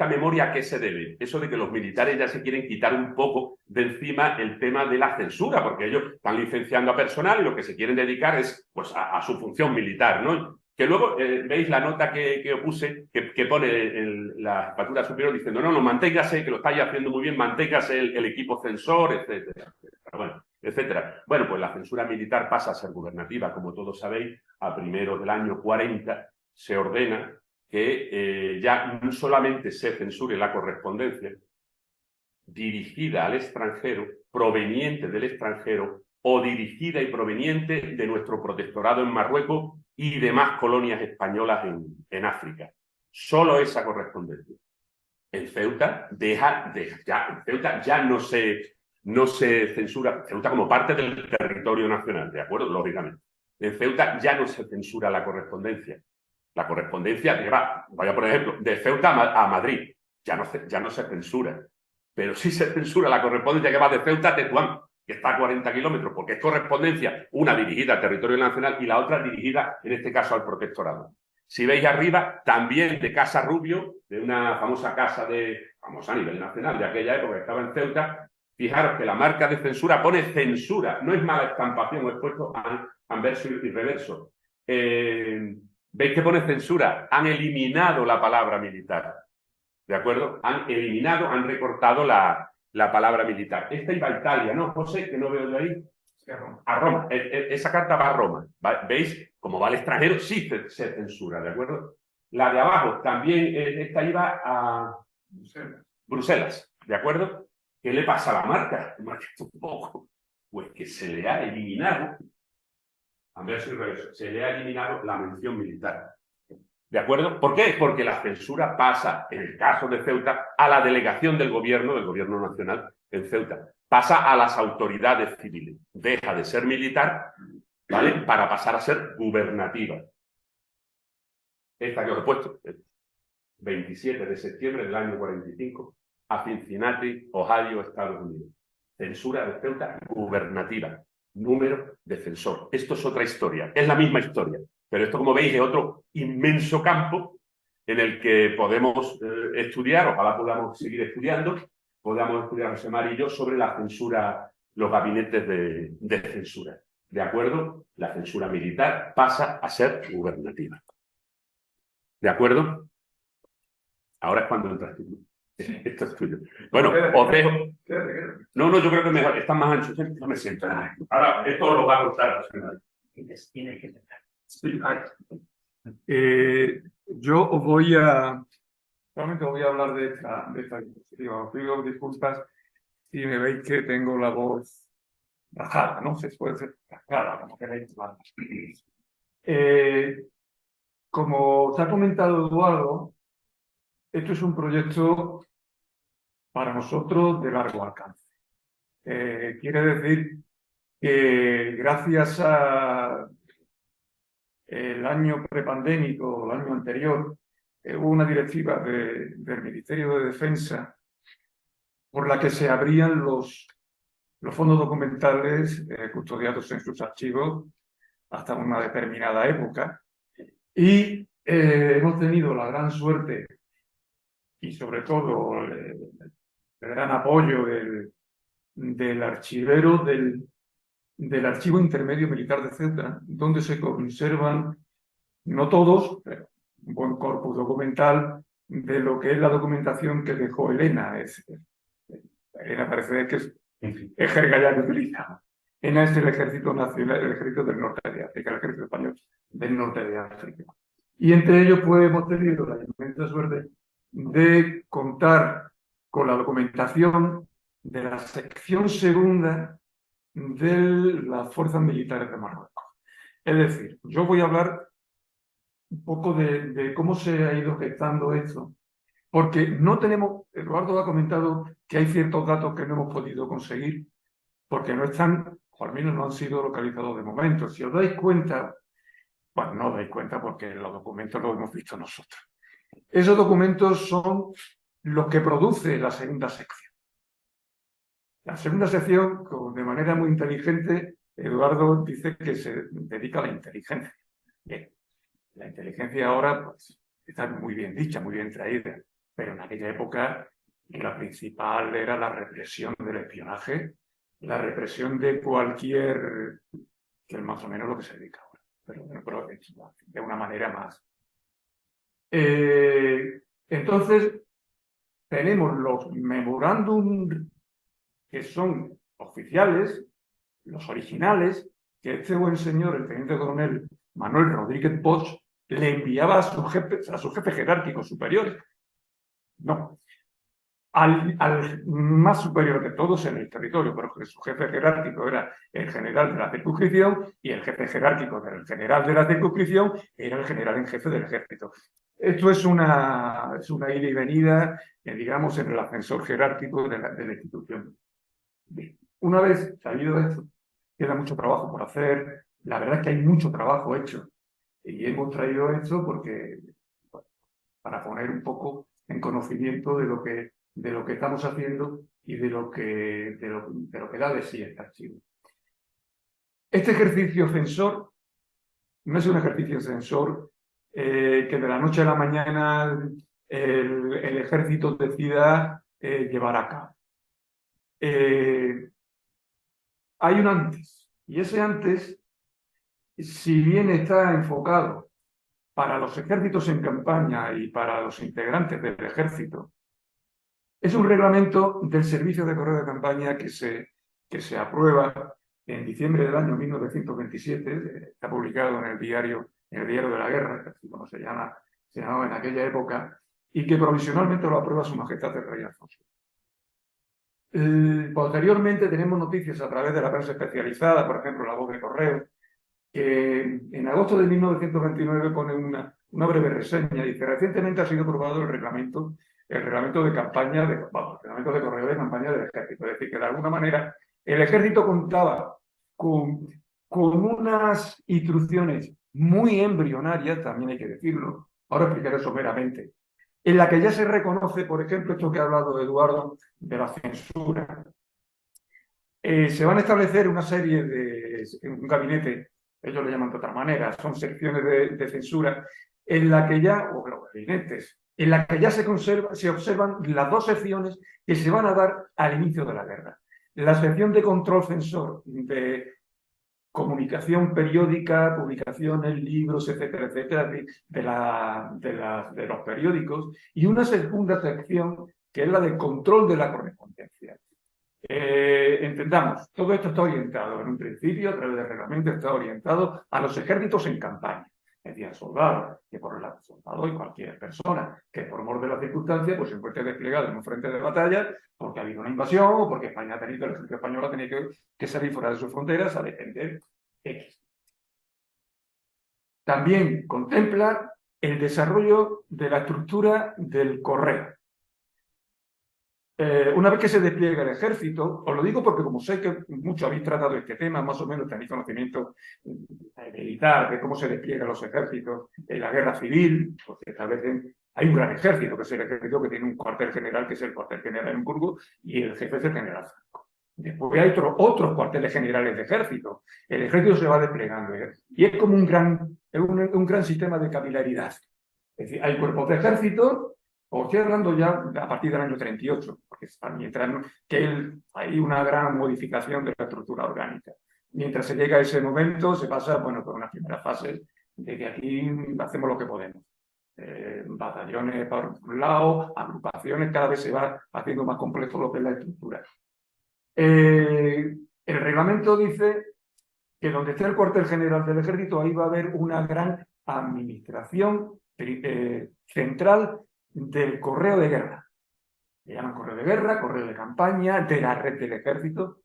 memoria a qué se debe? Eso de que los militares ya se quieren quitar un poco de encima el tema de la censura, porque ellos están licenciando a personal y lo que se quieren dedicar es pues, a su función militar, ¿no? Que luego veis la nota que os puse, que pone en la jefatura superior diciendo no, manténgase, que lo estáis haciendo muy bien, manténgase el equipo censor, etcétera. Bueno, etcétera. Bueno, pues la censura militar pasa a ser gubernativa, como todos sabéis, a primeros del año 40 se ordena que ya no solamente se censure la correspondencia dirigida al extranjero, proveniente del extranjero, o dirigida y proveniente de nuestro protectorado en Marruecos y demás colonias españolas en África. Solo esa correspondencia. En Ceuta en Ceuta ya no se censura, Ceuta como parte del territorio nacional, ¿de acuerdo? Lógicamente. En Ceuta ya no se censura la correspondencia. La correspondencia que va, vaya por ejemplo, de Ceuta a Madrid, ya no se censura. Pero sí se censura la correspondencia que va de Ceuta a Tetuán, que está a 40 kilómetros, porque es correspondencia, una dirigida al territorio nacional y la otra dirigida, en este caso, al protectorado. Si veis arriba, también de Casa Rubio, de una famosa casa famosa a nivel nacional de aquella época que estaba en Ceuta, fijaros que la marca de censura pone censura, no es mala estampación, es puesto anverso y reverso. ¿Veis que pone censura? Han eliminado la palabra militar. ¿De acuerdo? Han eliminado, han recortado la palabra militar. Esta iba a Italia, ¿no, José? Que no veo yo ahí. A Roma. Esa carta va a Roma. ¿Veis? Como va al extranjero, sí se censura, ¿de acuerdo? La de abajo también, esta iba a Bruselas, ¿de acuerdo? ¿Qué le pasa a la marca? Pues que se le ha eliminado, anverso y reverso, se le ha eliminado la mención militar. ¿De acuerdo? ¿Por qué? Porque la censura pasa, en el caso de Ceuta, a la delegación del gobierno nacional en Ceuta. Pasa a las autoridades civiles. Deja de ser militar, ¿vale? Para pasar a ser gubernativa. Esta que os he puesto, 27 de septiembre del año 45, a Cincinnati, Ohio, Estados Unidos. Censura de Ceuta gubernativa. Número de censor. Esto es otra historia. Es la misma historia. Pero esto, como veis, es otro inmenso campo en el que podemos estudiar, ojalá podamos seguir estudiando, podamos estudiar José Mari y yo sobre la censura, los gabinetes de censura. ¿De acuerdo? La censura militar pasa a ser gubernativa. ¿De acuerdo? Ahora es cuando entras tú. Esto es tuyo. Bueno, os dejo. No, yo creo que mejor. Están más anchos. No me siento. Ahora, esto lo va a cortar. Tiene que tener. Sí, yo os voy a... Realmente voy a hablar de esta diapositiva. Os pido disculpas si me veis que tengo la voz bajada, ¿no? Se puede ser bajada, como queréis. Como os ha comentado Eduardo, esto es un proyecto para nosotros de largo alcance. Quiere decir que gracias a el año prepandémico, el año anterior, hubo una directiva del Ministerio de Defensa por la que se abrían los fondos documentales custodiados en sus archivos hasta una determinada época. Y hemos tenido la gran suerte y sobre todo el gran apoyo del archivero del Archivo Intermedio Militar de Ceuta, donde se conservan, no todos, pero un buen corpus documental de lo que es la documentación que dejó Elena. Elena parece que es jerga ya que utilizamos. ENA es el Ejército Nacional, el Ejército del Norte de África, el Ejército Español del Norte de África. Y entre ellos pues, hemos tenido la inmensa suerte de contar con la documentación de la sección segunda de las fuerzas militares de Marruecos. Es decir, yo voy a hablar un poco de cómo se ha ido gestando esto porque no tenemos, Eduardo ha comentado que hay ciertos datos que no hemos podido conseguir porque no están, o al menos no han sido localizados de momento. Si os dais cuenta, bueno, no os dais cuenta porque los documentos los hemos visto nosotros. Esos documentos son los que produce la segunda sección. La segunda sección, de manera muy inteligente, Eduardo dice que se dedica a la inteligencia. Bien, la inteligencia ahora pues, está muy bien dicha, muy bien traída, pero en aquella época la principal era la represión del espionaje, la represión de cualquier, que es más o menos lo que se dedica ahora, pero de una manera más. Entonces, tenemos los memorándum que son oficiales, los originales, que este buen señor, el teniente coronel Manuel Rodríguez Bosch, le enviaba a sus jefes jerárquicos superiores. No, al más superior de todos en el territorio, pero su jefe jerárquico era el general de la circunscripción y el jefe jerárquico del general de la circunscripción era el general en jefe del ejército. Esto es una ida y venida, digamos, en el ascensor jerárquico de la institución. Bien. Una vez salido esto, queda mucho trabajo por hacer. La verdad es que hay mucho trabajo hecho. Y hemos traído esto porque, bueno, para poner un poco en conocimiento de lo que estamos haciendo y de lo que da de sí este archivo. Este ejercicio censor no es un ejercicio censor que de la noche a la mañana el ejército decida llevar a cabo. Hay un antes, y ese antes, si bien está enfocado para los ejércitos en campaña y para los integrantes del ejército, es un reglamento del Servicio de Correo de Campaña que se aprueba en diciembre del año 1927, está publicado en el diario de la Guerra, así como se llamaba en aquella época, y que provisionalmente lo aprueba Su Majestad el Rey Alfonso. Posteriormente tenemos noticias a través de la prensa especializada, por ejemplo, La Voz de Correo, que en agosto de 1929 pone una breve reseña. Dice: recientemente ha sido aprobado el reglamento de campaña, el reglamento de correo de campaña del ejército. Es decir, que de alguna manera el ejército contaba con unas instrucciones muy embrionarias, también hay que decirlo, ahora explicaré someramente, en la que ya se reconoce, por ejemplo, esto que ha hablado Eduardo, de la censura. Se van a establecer una serie un gabinete, ellos lo llaman de otra manera, son secciones de censura, en la que ya, o los gabinetes, en la que ya se observan las dos secciones que se van a dar al inicio de la guerra. La sección de control censor, de comunicación periódica, publicaciones, libros, etcétera, etcétera, de los periódicos, y una segunda sección que es la de control de la correspondencia. Entendamos, todo esto está orientado, en un principio, a través del reglamento, está orientado a los ejércitos en campaña. Es decir, soldado y cualquier persona que por mor de la circunstancia pues se encuentre desplegado en un frente de batalla porque ha habido una invasión o porque el ejército español ha tenido que salir fuera de sus fronteras a defender X. También contempla el desarrollo de la estructura del correo. Una vez que se despliega el ejército, os lo digo porque como sé que mucho habéis tratado este tema, más o menos tenéis conocimiento militar de cómo se despliegan los ejércitos en la guerra civil, porque establecen, hay un gran ejército, que es el ejército que tiene un cuartel general, que es el cuartel general en Hamburgo, y el jefe es el general Franco. Después hay otros cuarteles generales de ejército. El ejército se va desplegando y es como un gran sistema de capilaridad. Es decir, hay cuerpos de ejército. Os estoy hablando ya a partir del año 38, porque mientras que hay una gran modificación de la estructura orgánica. Mientras se llega a ese momento, se pasa, bueno, por una primera fase de que aquí hacemos lo que podemos. Batallones por un lado, agrupaciones, cada vez se va haciendo más complejo lo que es la estructura. El reglamento dice que donde esté el cuartel general del ejército, ahí va a haber una gran administración central del correo de guerra. Le llaman correo de guerra, correo de campaña, de la red del ejército.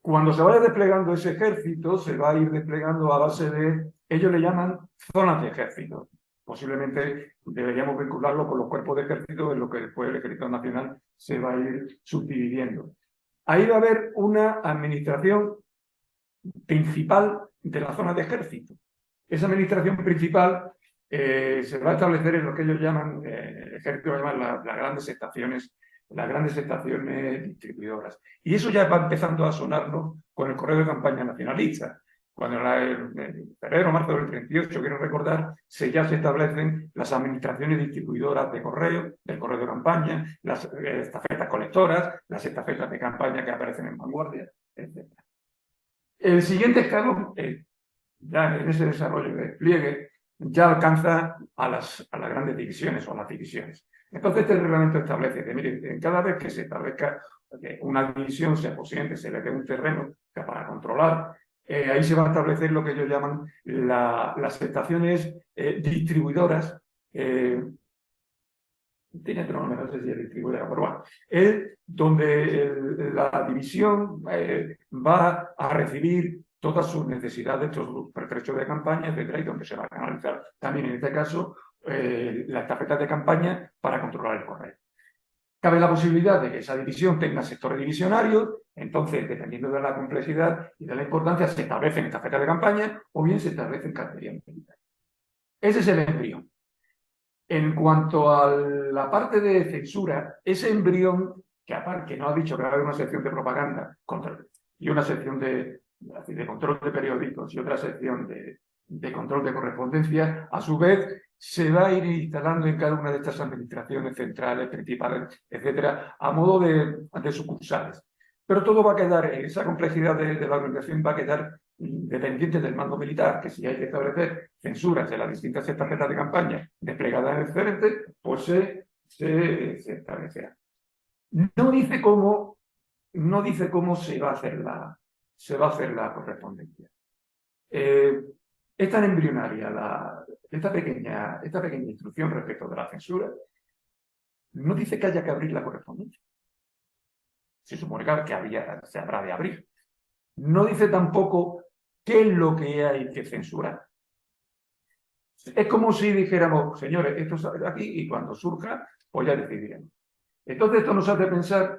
Cuando se vaya desplegando ese ejército, se va a ir desplegando a base de, ellos le llaman zonas de ejército. posiblemente deberíamos vincularlo con los cuerpos de ejército, en lo que después el Ejército Nacional se va a ir subdividiendo. Ahí va a haber una administración principal de la zona de ejército. Esa administración principal se va a establecer en lo que ellos llaman, el ejército lo llaman las grandes estaciones distribuidoras. Y eso ya va empezando a sonarnos con el correo de campaña nacionalista. Cuando en febrero o marzo del 38, quiero recordar, ya se establecen las administraciones distribuidoras de correo, del correo de campaña, las estafetas colectoras, las estafetas de campaña que aparecen en Vanguardia, etc. El siguiente escalón, ya en ese desarrollo de despliegue, ya alcanza a las grandes divisiones o a las divisiones. Entonces este reglamento establece que, mire, cada vez que se establezca una división, sea posible, se le dé un terreno para controlar, ahí se va a establecer lo que ellos llaman las estaciones distribuidoras. Tiene otro nombre, no sé si es distribuidora, pero bueno, es donde la división va a recibir todas sus necesidades, todos sus pertrechos de campaña, etcétera, y donde se va a canalizar también en este caso las tarjetas de campaña para controlar el correo. Cabe la posibilidad de que esa división tenga sectores divisionarios, entonces, dependiendo de la complejidad y de la importancia, se establecen tarjetas de campaña o bien se establecen carterías militares. Ese es el embrión. En cuanto a la parte de censura, ese embrión, que no ha dicho que va a haber una sección de propaganda y una sección de control de periódicos y otra sección de control de correspondencia, a su vez se va a ir instalando en cada una de estas administraciones centrales, principales, etcétera, a modo de sucursales. Pero todo va a quedar, esa complejidad de la organización va a quedar dependiente del mando militar, que si hay que establecer censuras de las distintas tarjetas de campaña desplegadas en el frente, pues se establecerá. No dice cómo se va a hacer la correspondencia. Es tan embrionaria esta pequeña instrucción respecto de la censura, no dice que haya que abrir la correspondencia. Se supone que se habrá de abrir. No dice tampoco qué es lo que hay que censurar. Es como si dijéramos, señores, esto sale aquí y cuando surja, pues ya decidiremos. Entonces esto nos hace pensar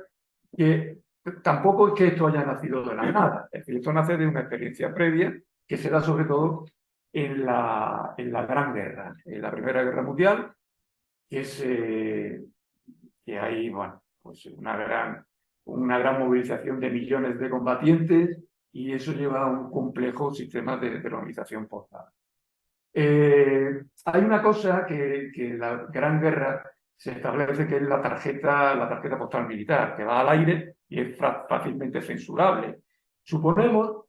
que tampoco es que esto haya nacido de la nada. Es decir, esto nace de una experiencia previa que se da sobre todo en la Gran Guerra, en la Primera Guerra Mundial, que hay, bueno, pues una gran movilización de millones de combatientes y eso lleva a un complejo sistema de organización forzada. Hay una cosa que en la Gran Guerra se establece que es la tarjeta postal militar, que va al aire y es fácilmente censurable. Suponemos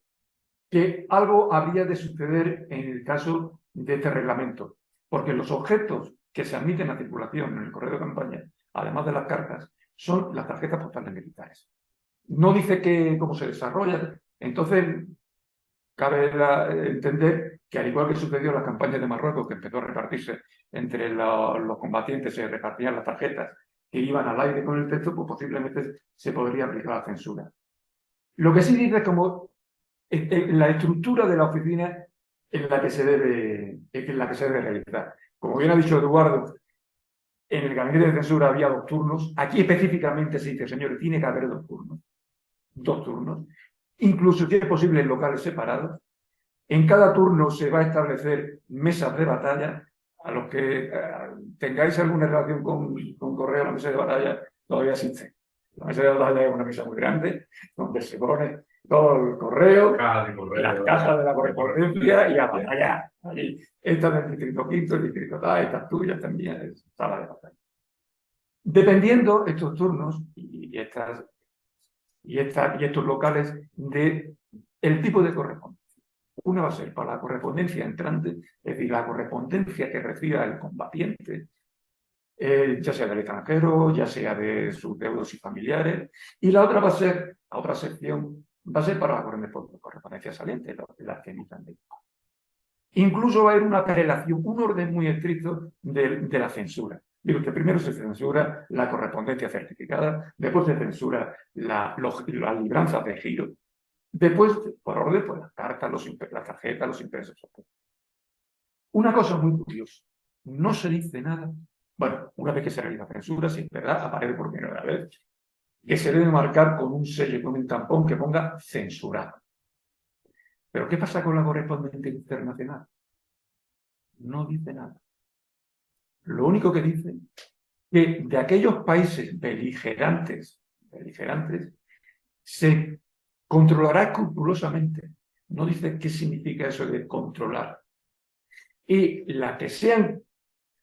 que algo habría de suceder en el caso de este reglamento, porque los objetos que se admiten a circulación en el correo de campaña, además de las cartas, son las tarjetas postales militares. No dice cómo se desarrollan, entonces cabe entender que al igual que sucedió en las campañas de Marruecos, que empezó a repartirse entre los combatientes, se repartían las tarjetas que iban al aire con el texto, pues posiblemente se podría aplicar la censura. Lo que sí dice es como la estructura de la oficina en la que se debe realizar. Como bien ha dicho Eduardo, en el gabinete de censura había 2 turnos. Aquí específicamente se dice, señores, tiene que haber 2 turnos. 2 turnos. Incluso, si es posible, en locales separados. En cada turno se va a establecer mesas de batalla. A los que tengáis alguna relación con correo, la mesa de batalla todavía existe. La mesa de batalla es una mesa muy grande, donde se pone todo el correo, las cajas de la correspondencia y a batalla. Allí. Esta del distrito quinto, el distrito tal, estas tuyas también, es sala de batalla. Dependiendo estos turnos y estos locales del tipo de correspondencia. Una va a ser para la correspondencia entrante, es decir, la correspondencia que reciba el combatiente, ya sea del extranjero, ya sea de sus deudos y familiares, y la otra otra sección, va a ser para la correspondencia saliente, las que emitan de. Incluso va a haber una prelación, un orden muy estricto de la censura. Digo que primero se censura la correspondencia certificada, después se censura las libranzas de giro, después, por orden, pues las cartas, las tarjetas, los impresos. Una cosa muy curiosa. no se dice nada. Bueno, una vez que se realiza censura, si es verdad, aparece por primera vez, que se debe marcar con un sello, con un tampón que ponga censurado. Pero ¿qué pasa con la correspondencia internacional? No dice nada. Lo único que dice es que de aquellos países beligerantes, se controlará escrupulosamente. No dice qué significa eso de controlar. Y la que sean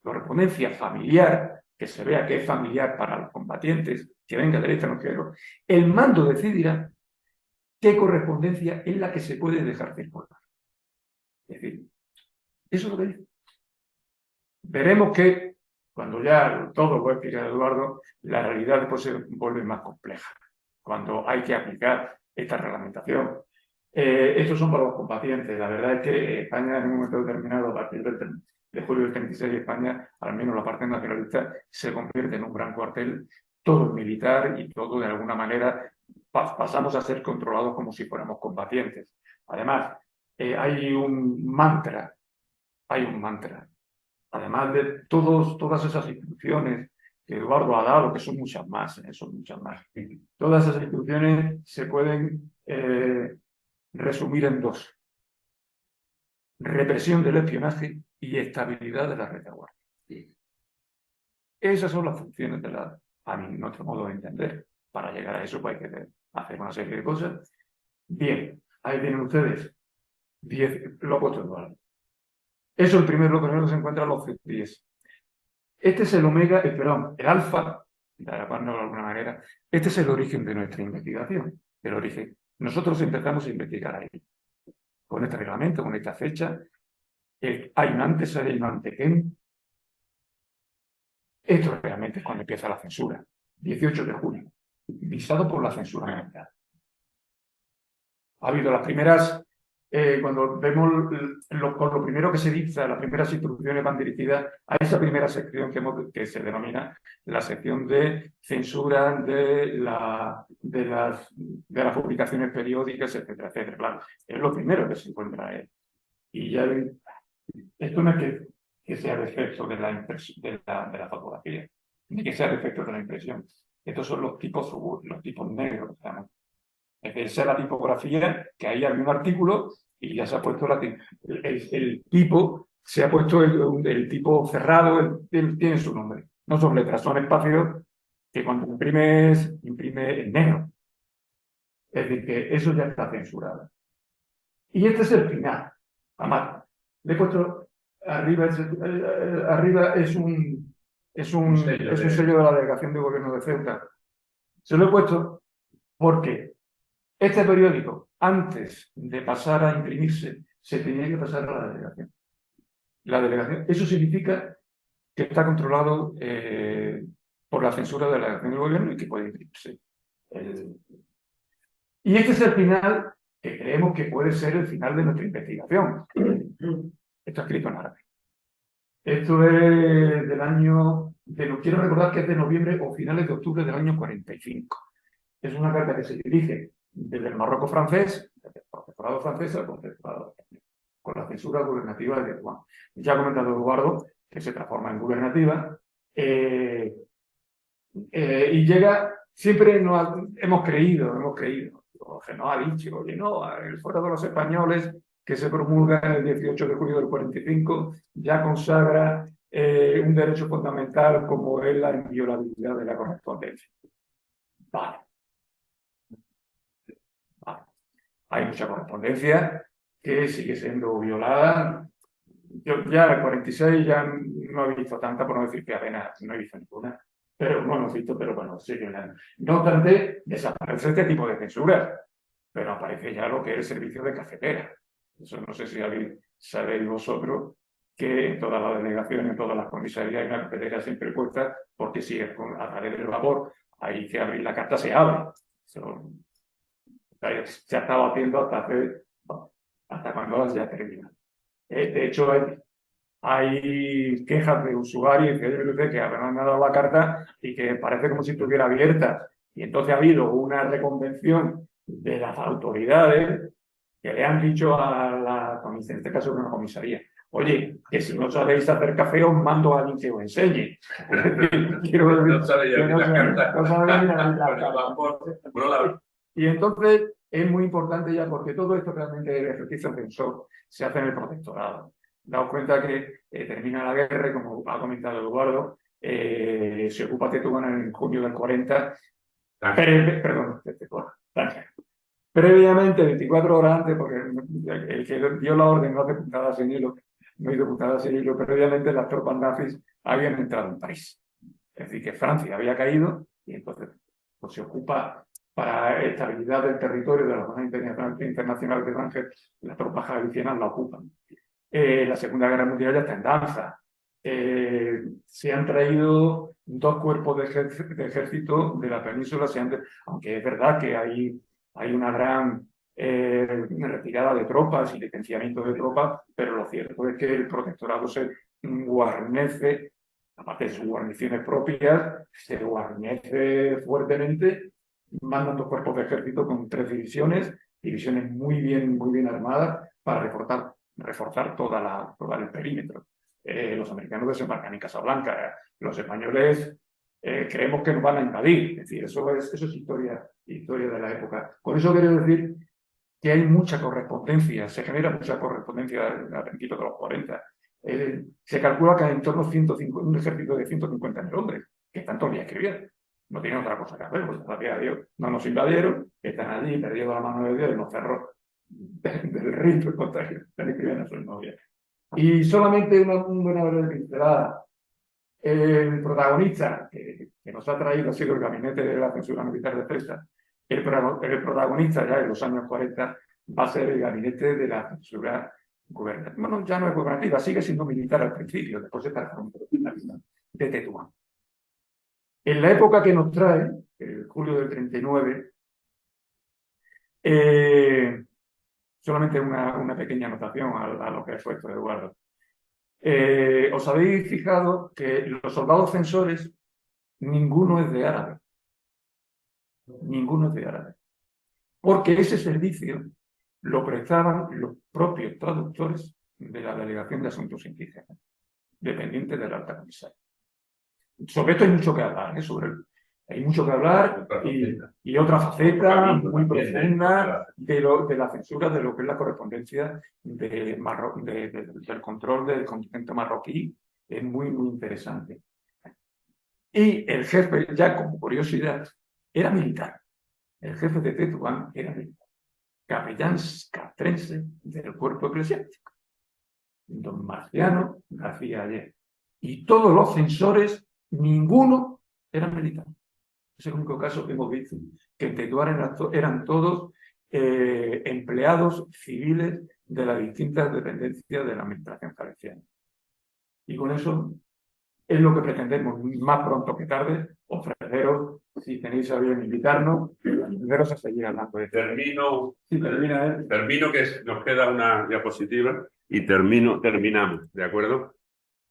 correspondencia familiar, que se vea que es familiar para los combatientes, que venga del extranjero, el mando decidirá qué correspondencia es la que se puede dejar circular. Es decir, eso es lo que dice. Veremos que cuando ya todo lo explica Eduardo, la realidad después se vuelve más compleja. Cuando hay que aplicar esta reglamentación. Estos son para los combatientes. La verdad es que España en un momento determinado, a partir de julio del 36, España, al menos la parte nacionalista, se convierte en un gran cuartel, todo militar y todo de alguna manera pasamos a ser controlados como si fuéramos combatientes. Además, hay un mantra, además de todas esas instrucciones que Eduardo ha dado, que son muchas más, todas esas instrucciones se pueden resumir en dos: represión del espionaje y estabilidad de la retaguardia. Esas son las funciones a nuestro modo de entender. Para llegar a eso pues hay que hacer una serie de cosas. Bien, ahí tienen ustedes 10, lo he puesto Eduardo. Eso lo primero que se encuentra los C10. Este es el omega, perdón, el alfa, para llamarlo de alguna manera. Este es el origen de nuestra investigación. El origen. Nosotros empezamos a investigar ahí. Con este reglamento, con esta fecha. Hay un antes, hay un antequén. Esto realmente es cuando empieza la censura. 18 de junio. Visado por la censura militar. Ha habido las primeras, cuando vemos con lo primero que se dicta, las primeras instrucciones van dirigidas a esa primera sección que se denomina la sección de censura de las publicaciones periódicas, etcétera, etcétera. Claro, es lo primero que se encuentra ahí. Y ya esto no es que sea defecto de la fotografía, ni que sea defecto de la impresión. Estos son los tipos negros, digamos. Esa es la tipografía, que hay algún artículo y ya se ha puesto el tipo, se ha puesto el tipo cerrado, tiene su nombre. No son letras, son espacios que cuando imprime en negro. Es decir, que eso ya está censurado. Y este es el final. Además, le he puesto arriba es un sello de la Delegación de Gobierno de Ceuta. Se lo he puesto porque este periódico, antes de pasar a imprimirse, se tenía que pasar a la delegación. La delegación, eso significa que está controlado por la censura de la delegación del gobierno y que puede imprimirse. Y este es el final que creemos que puede ser el final de nuestra investigación. Esto escrito en árabe. Esto es del año, quiero recordar que es de noviembre o finales de octubre del año 45. Es una carta que se dirige desde el Marroco francés, desde el protectorado francés al protectorado con la censura gubernativa de Juan. Ya ha comentado Eduardo que se transforma en gubernativa y llega, siempre hemos creído, que nos ha dicho, oye, no, el fuero de los españoles que se promulga el 18 de julio del 45 ya consagra un derecho fundamental como es la inviolabilidad de la correspondencia. Vale. Hay mucha correspondencia que sigue siendo violada. Yo ya en el 46 ya no he visto tanta, por no decir que apenas no he visto ninguna. Pero no hemos visto, pero bueno, sigue violando. No obstante, desaparece este tipo de censura, pero aparece ya lo que es el servicio de cafetera. Eso no sé si sabéis vosotros que en todas las delegaciones, en todas las comisarías hay una cafetera siempre puesta, porque si es a través del vapor, ahí que abrir la carta se abre. Se ha estado haciendo hasta cuando ya termina. De hecho, hay quejas de usuarios que habrán dado la carta y que parece como si estuviera abierta. Y entonces ha habido una reconvención de las autoridades que le han dicho a la comisaría, en este caso una comisaría, Oye, que si no sabéis hacer café, os mando a alguien que os enseñe. Quiero decir, No sabe ya que ni no la sabe- carta. no sabe ni la Con el carta. vapor. Bueno, la- Y entonces es muy importante ya, porque todo esto realmente el ejercicio censor se hace en el protectorado. Daos cuenta que termina la guerra y, como ha comentado Eduardo, se ocupa Tetuán en junio del 40. Perdón, previamente, 24 horas antes, porque el que dio la orden no hace puntada sin hilo, no hizo puntada sin hilo, previamente las tropas nazis habían entrado en París. Es decir, que Francia había caído y entonces pues, se ocupa para estabilidad del territorio de la zona internacional de Tánger, las tropas galicianas la ocupan. La Segunda Guerra Mundial ya está en danza. Se han traído 2 cuerpos de ejército de la península, aunque es verdad que hay una gran retirada de tropas y licenciamiento de tropas, pero lo cierto es que el protectorado se guarnece, aparte de sus guarniciones propias, se guarnece fuertemente, mandan 2 cuerpos de ejército con 3 divisiones muy bien armadas para reforzar todo el perímetro. Los americanos desembarcan en Casablanca, los españoles creemos que nos van a invadir, es decir, eso es historia de la época. Con eso quiero decir que hay mucha correspondencia, se genera mucha correspondencia a principios de los 40. Se calcula que hay en torno a un ejército de 150.000 hombres que están todo el día escribiendo. No tienen otra cosa que hacer, porque gracias a Dios no nos invadieron, están allí perdiendo la mano de Dios en los cerros del rito contra están escribiendo a sus novias. Y solamente una breve pincelada. El protagonista que nos ha traído ha sido el gabinete de la censura militar de César. El protagonista ya en los años 40 va a ser el gabinete de la censura gubernativa. Bueno, ya no es gubernativa, sigue siendo militar al principio, después está de Tetuán. En la época que nos trae, el julio del 39, solamente una pequeña anotación a lo que ha puesto Eduardo. Os habéis fijado que los soldados censores, ninguno es de árabe. Ninguno es de árabe. Porque ese servicio lo prestaban los propios traductores de la Delegación de Asuntos Indígenas, dependiente del Alta Comisaria. Sobre esto hay mucho que hablar, hay mucho que hablar y otra faceta muy profunda de la censura de lo que es la correspondencia del control del continente marroquí. Es muy interesante. Y el jefe, ya como curiosidad, era militar. El jefe de Tetuán era militar. Capellán castrense del cuerpo eclesiástico. Don Marciano García Ayer. Y todos los censores, ninguno era militar. Es el único caso que hemos visto, que en Tetuán eran todos empleados civiles de las distintas dependencias de la administración salesiana. Y con eso es lo que pretendemos, más pronto que tarde, ofreceros, si tenéis a bien invitarnos, ofreceros a seguir hablando de esto. Termino que nos queda una diapositiva y terminamos, ¿de acuerdo?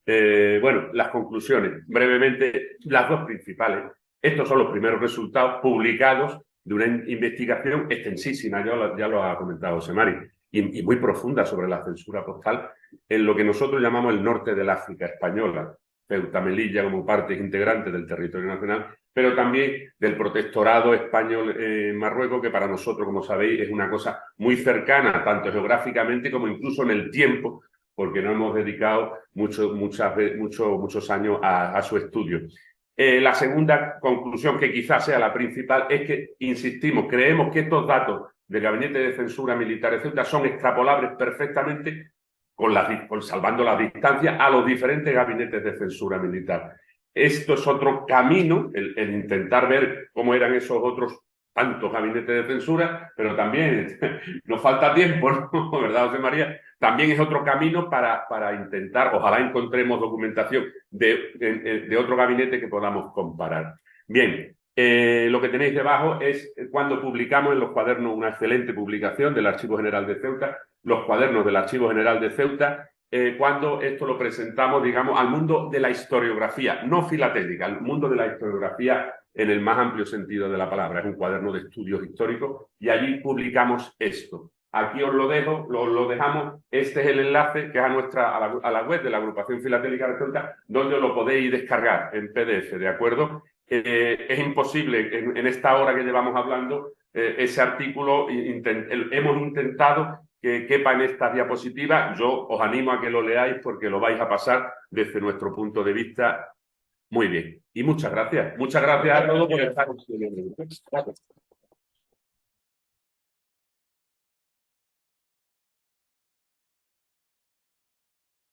Bueno, las conclusiones, brevemente, las 2 principales. Estos son los primeros resultados publicados de una investigación extensísima, ya lo ha comentado José Mari, y muy profunda sobre la censura postal en lo que nosotros llamamos el norte del África española, Ceuta, Melilla como parte integrante del territorio nacional, pero también del protectorado español en Marruecos, que para nosotros, como sabéis, es una cosa muy cercana, tanto geográficamente como incluso en el tiempo, porque no hemos dedicado muchos años a su estudio. La segunda conclusión, que quizás sea la principal, es que, insistimos, creemos que estos datos del Gabinete de Censura Militar de Ceuta son extrapolables perfectamente, salvando las distancias, a los diferentes gabinetes de censura militar. Esto es otro camino, el intentar ver cómo eran esos otros tantos gabinetes de censura, pero también nos falta tiempo, ¿no? ¿Verdad, José María? También es otro camino para intentar, ojalá encontremos documentación de otro gabinete que podamos comparar. Bien, lo que tenéis debajo es cuando publicamos en los cuadernos una excelente publicación del Archivo General de Ceuta, los cuadernos del Archivo General de Ceuta, cuando esto lo presentamos, digamos, al mundo de la historiografía, no filatélica, al mundo de la historiografía en el más amplio sentido de la palabra. Es un cuaderno de estudios históricos y allí publicamos esto. Aquí os lo dejo, lo dejamos. Este es el enlace que es a la web de la Agrupación Filatélica Electrónica, donde os lo podéis descargar en PDF, ¿de acuerdo? Es imposible en esta hora que llevamos hablando, ese artículo hemos intentado que quepa en esta diapositiva. Yo os animo a que lo leáis porque lo vais a pasar desde nuestro punto de vista muy bien. Y muchas gracias. Muchas gracias a todos por estar. Gracias.